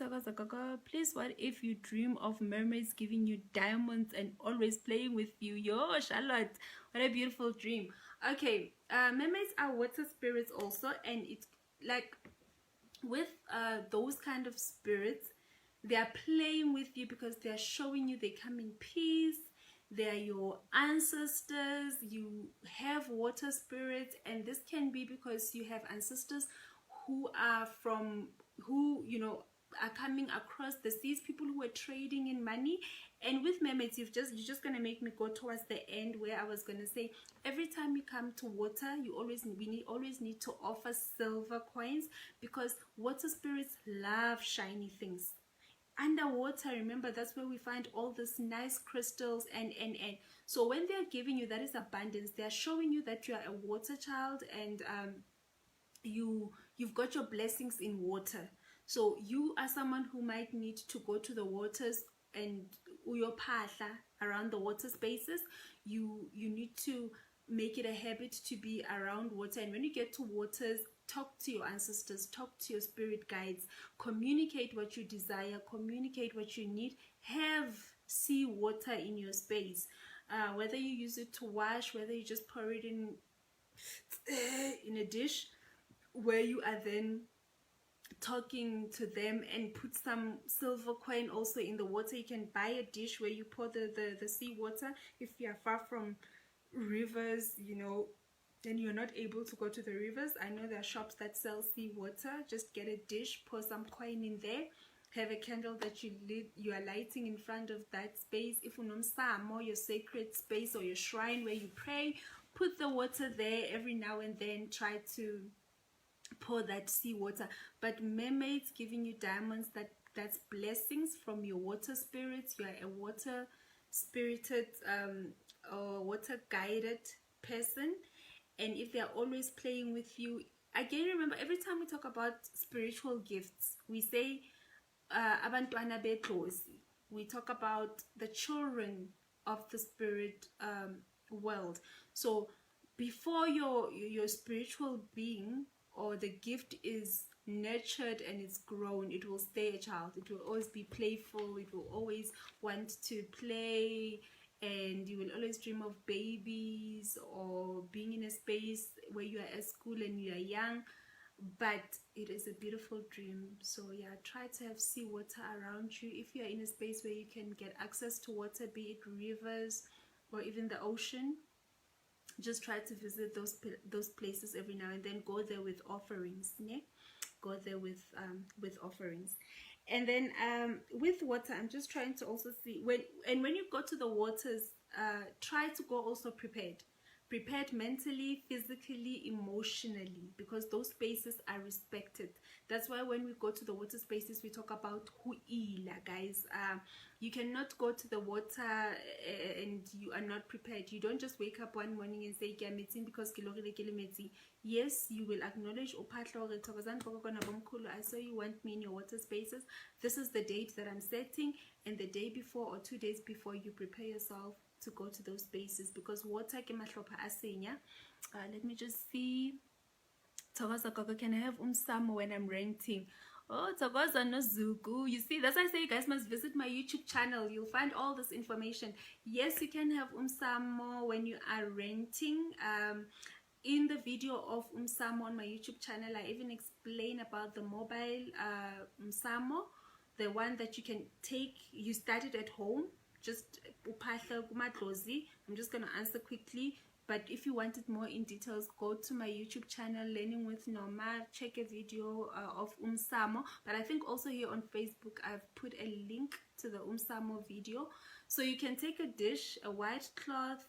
Please, what if you dream of mermaids giving you diamonds and always playing with you? Yo, Charlotte, what a beautiful dream. Okay, mermaids are water spirits also, and it's like with those kind of spirits, they are playing with you because they are showing you they come in peace. They are your ancestors. You have water spirits, and this can be because you have ancestors who are you know, are coming across the seas, people who are trading in money. And with mermaids, you're just gonna make me go towards the end where I was gonna say, every time you come to water, we always need to offer silver coins, because water spirits love shiny things. Underwater, remember, that's where we find all these nice crystals, and so when they're giving you, that is abundance. They're showing you that you are a water child, and you've got your blessings in water. So you are someone who might need to go to the waters and uyopahla around the water spaces. You need to make it a habit to be around water, and when you get to waters, talk to your ancestors, talk to your spirit guides, communicate what you desire, communicate what you need. Have sea water in your space, whether you use it to wash, whether you just pour it in a dish where you are then talking to them, and put some silver coin also in the water. You can buy a dish where you pour the sea water. If you are far from rivers, you know, then you're not able to go to the rivers, I know there are shops that sell sea water. Just get a dish, pour some coin in there, have a candle that you are lighting in front of that space. If unomsamo, your sacred space or your shrine where you pray, put the water there. Every now and then try to pour that sea water. But mermaids giving you diamonds, that's blessings from your water spirits. You are a water spirited or water guided person, and if they're always playing with you, again, remember, every time we talk about spiritual gifts, we say abantwana betlozi. We talk about the children of the spirit world. So before your spiritual being or the gift is nurtured and it's grown, it will stay a child. It will always be playful. It will always want to play, and you will always dream of babies or being in a space where you are at school and you are young. But it is a beautiful dream. So yeah, try to have sea water around you. If you are in a space where you can get access to water, be it rivers or even the ocean, just try to visit those places every now and then. Go there with offerings, ne? Go there with offerings. And then with water, I'm just trying to also see when you go to the waters, try to go also prepared mentally, physically, emotionally, because those spaces are respected. That's why when we go to the water spaces, we talk about huila, guys. You cannot go to the water and you are not prepared. You don't just wake up one morning and say, because yes, you will acknowledge, I saw you want me in your water spaces. This is the date that I'm setting, and the day before or 2 days before, you prepare yourself to go to those spaces, because water ke mahlopha a senya. Let me just see. Thokoza Gogo, can I have umsamo when I'm renting? Oh, Thokoza no Zuku. You see, that's why I say you guys must visit my YouTube channel. You'll find all this information. Yes, you can have umsamo when you are renting. In the video of umsamo on my YouTube channel, I even explain about the mobile umsamo, the one that you can take. You start it at home, just uphahla kumadlozi. I'm just going to answer quickly. But if you wanted more in details, go to my YouTube channel, Learning with Noma. Check a video of umsamo. But I think also here on Facebook, I've put a link to the umsamo video. So you can take a dish, a white cloth,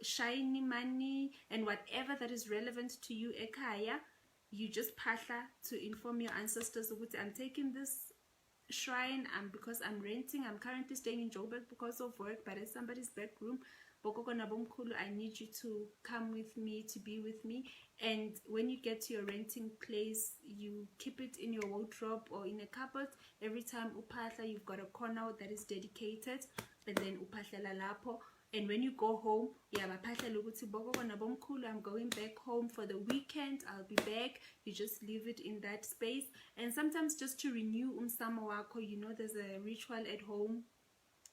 shiny money, and whatever that is relevant to you, ekaya. You just phahla to inform your ancestors about, I'm taking this shrine, because I'm renting. I'm currently staying in Joburg because of work, but it's somebody's back room. I need you to come with me, to be with me. And when you get to your renting place, you keep it in your wardrobe or in a cupboard. Every time uphahla, you've got a corner that is dedicated, and then uphahlela lapho. And when you go home, I'm going back home for the weekend, I'll be back. You just leave it in that space. And sometimes just to renew umsamo wako, there's a ritual at home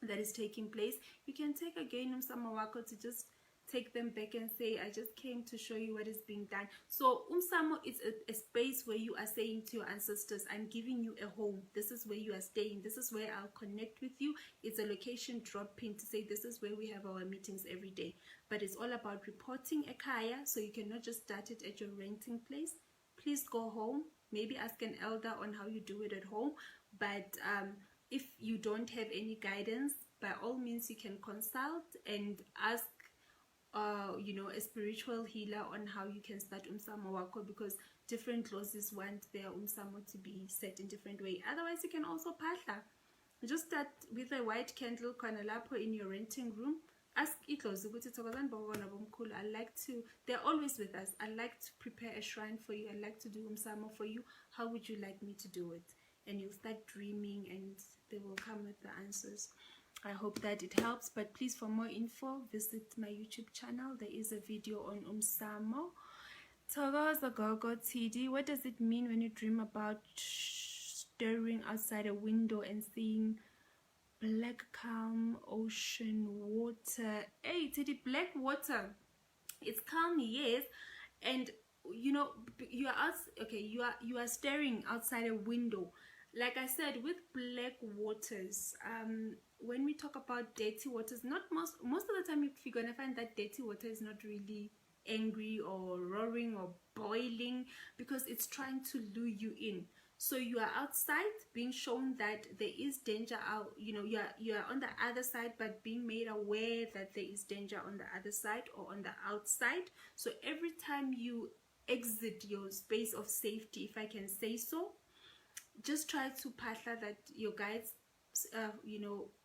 that is taking place. You can take again umsamo wako to just take them back and say, I just came to show you what is being done. So umsamo is a space where you are saying to your ancestors, I'm giving you a home. This is where you are staying. This is where I'll connect with you. It's a location drop pin to say this is where we have our meetings every day. But it's all about reporting ekaya, so you cannot just start it at your renting place. Please go home. Maybe ask an elder on how you do it at home. But if you don't have any guidance, by all means you can consult and ask a spiritual healer on how you can start umsamo wako, because different closes want their umsamo to be set in different way. Otherwise, you can also phahla. Just start with a white candle lapo in your renting room. Ask itlozi ukuthi thokozani bobona bomkhulu, I like to, they're always with us, I like to prepare a shrine for you, I like to do umsamo for you, how would you like me to do it? And you'll start dreaming and they will come with the answers. I hope that it helps, but please, for more info, visit my YouTube channel. There is a video on umsamo. Thokoza Gogo TD, what does it mean when you dream about staring outside a window and seeing black, calm ocean water? Hey TD, black water, it's calm, yes, and you are out, okay, you are staring outside a window. Like I said, with black waters, when we talk about dirty waters, not most of the time you're gonna find that dirty water is not really angry or roaring or boiling, because it's trying to lure you in. So you are outside being shown that there is danger out, you are on the other side, but being made aware that there is danger on the other side or on the outside. So every time you exit your space of safety, if I can say so, just try to phahla that your guides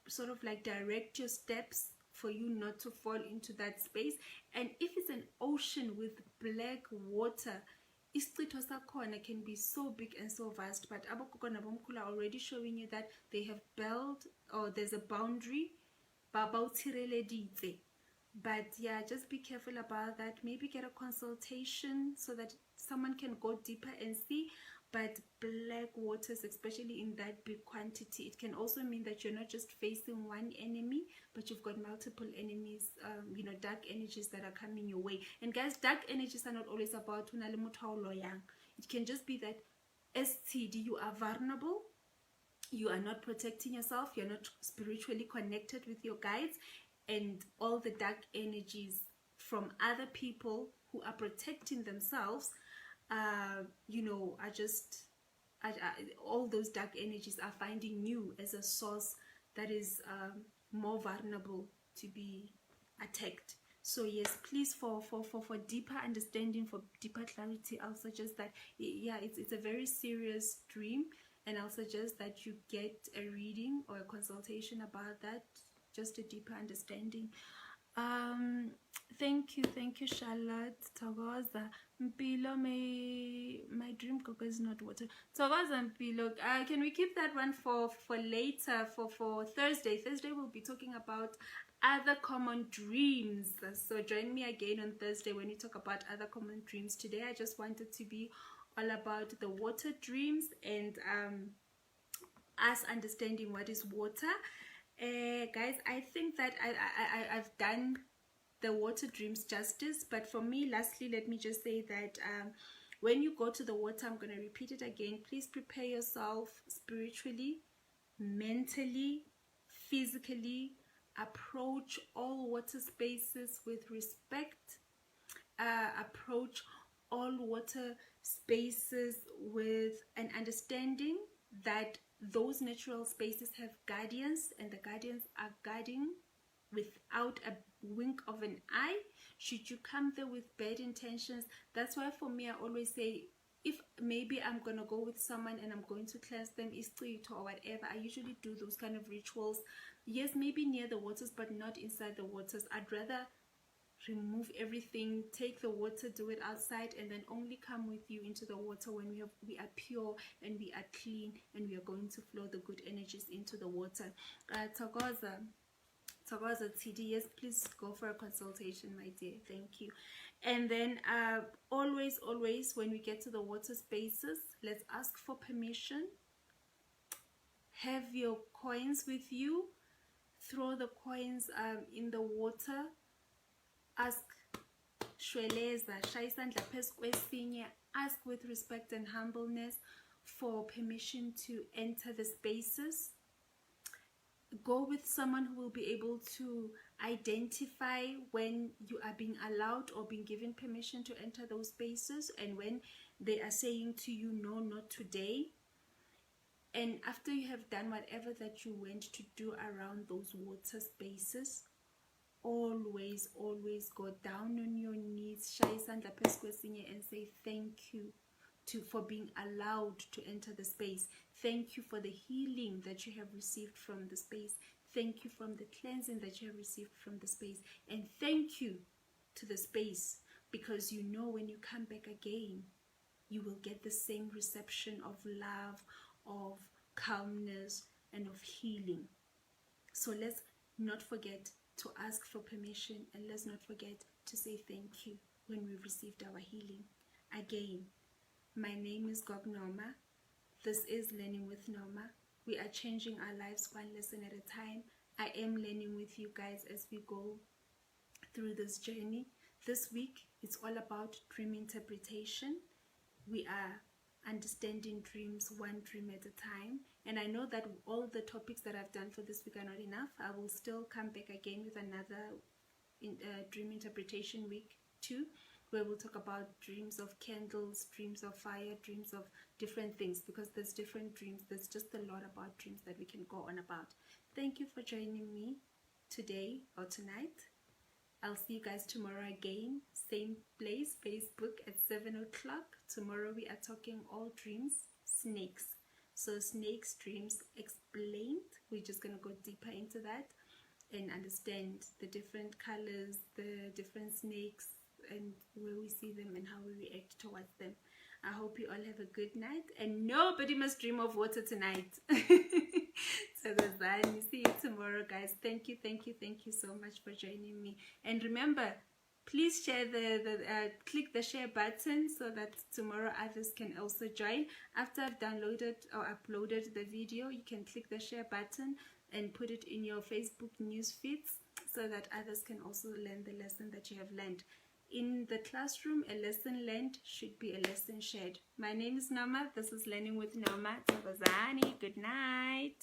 sort of like direct your steps for you not to fall into that space. And if it's an ocean with black water, isichitho sakhona can be so big and so vast, but abogogo nabomkhulu are already showing you that they have built, or there's a boundary, but yeah, just be careful about that. Maybe get a consultation so that someone can go deeper and see. But black waters, especially in that big quantity, it can also mean that you're not just facing one enemy, but you've got multiple enemies, dark energies that are coming your way. And guys, dark energies are not always about yang. It can just be that STD, you are vulnerable, you are not protecting yourself, you're not spiritually connected with your guides, and all the dark energies from other people who are protecting themselves, all those dark energies are finding you as a source that is more vulnerable to be attacked. So yes, please, for deeper understanding, for deeper clarity, I'll suggest that, yeah, it's a very serious dream, and I'll suggest that you get a reading or a consultation about that, just a deeper understanding. Thank you, Charlotte. Thokoza Mpilo, my dream coco is not water. Thokoza Mpilo, can we keep that one for later, for Thursday? Thursday we'll be talking about other common dreams. So join me again on Thursday when we talk about other common dreams. Today I just wanted to be all about the water dreams and us understanding what is water. Guys, I think that I've done the water dreams justice, but for me, lastly, let me just say that when you go to the water, I'm going to repeat it again, please prepare yourself spiritually, mentally, physically, approach all water spaces with respect, approach all water spaces with an understanding that those natural spaces have guardians, and the guardians are guarding without a wink of an eye. Should you come there with bad intentions, that's why for me I always say, if maybe I'm gonna go with someone and I'm going to cleanse them, or whatever, I usually do those kind of rituals, yes, maybe near the waters, but not inside the waters. I'd rather remove everything, take the water, do it outside, and then only come with you into the water when we are pure and we are clean, and we are going to flow the good energies into the water. Thokoza TD, yes, please go for a consultation, my dear. Thank you. And then always when we get to the water spaces, let's ask for permission. Have your coins with you. Throw the coins in the water. Ask shweleza, shayisandla phezu kwesinye. Ask with respect and humbleness for permission to enter the spaces. Go with someone who will be able to identify when you are being allowed or being given permission to enter those spaces, and when they are saying to you, no, not today. And after you have done whatever that you went to do around those water spaces, always go down on your knees, shayisandla phezu kwesinye, and say thank you for being allowed to enter the space. Thank you for the healing that you have received from the space. Thank you from the cleansing that you have received from the space. And thank you to the space, because you know when you come back again, you will get the same reception of love, of calmness, and of healing. So let's not forget to ask for permission, and let's not forget to say thank you when we've received our healing. Again, my name is Gognoma. This is Learning with Noma. We are changing our lives one lesson at a time. I am learning with you guys as we go through this journey. This week, it's all about dream interpretation. We are understanding dreams one dream at a time. And I know that all the topics that I've done for this week are not enough. I will still come back again with another dream interpretation week 2, where we'll talk about dreams of candles, dreams of fire, dreams of different things, because there's different dreams. There's just a lot about dreams that we can go on about. Thank you for joining me today or tonight. I'll see you guys tomorrow again, same place, Facebook at 7 o'clock. Tomorrow we are talking all dreams, snakes. So snakes, dreams explained. We're just going to go deeper into that and understand the different colors, the different snakes, and where we see them and how we react towards them. I hope you all have a good night, and nobody must dream of water tonight. So that's that. See you tomorrow, guys. Thank you so much for joining me. And remember, please share click the share button so that tomorrow others can also join. After I've downloaded or uploaded the video, you can click the share button and put it in your Facebook news feeds so that others can also learn the lesson that you have learned. In the classroom, a lesson learned should be a lesson shared. My name is Noma. This is Learning with Noma. Good night.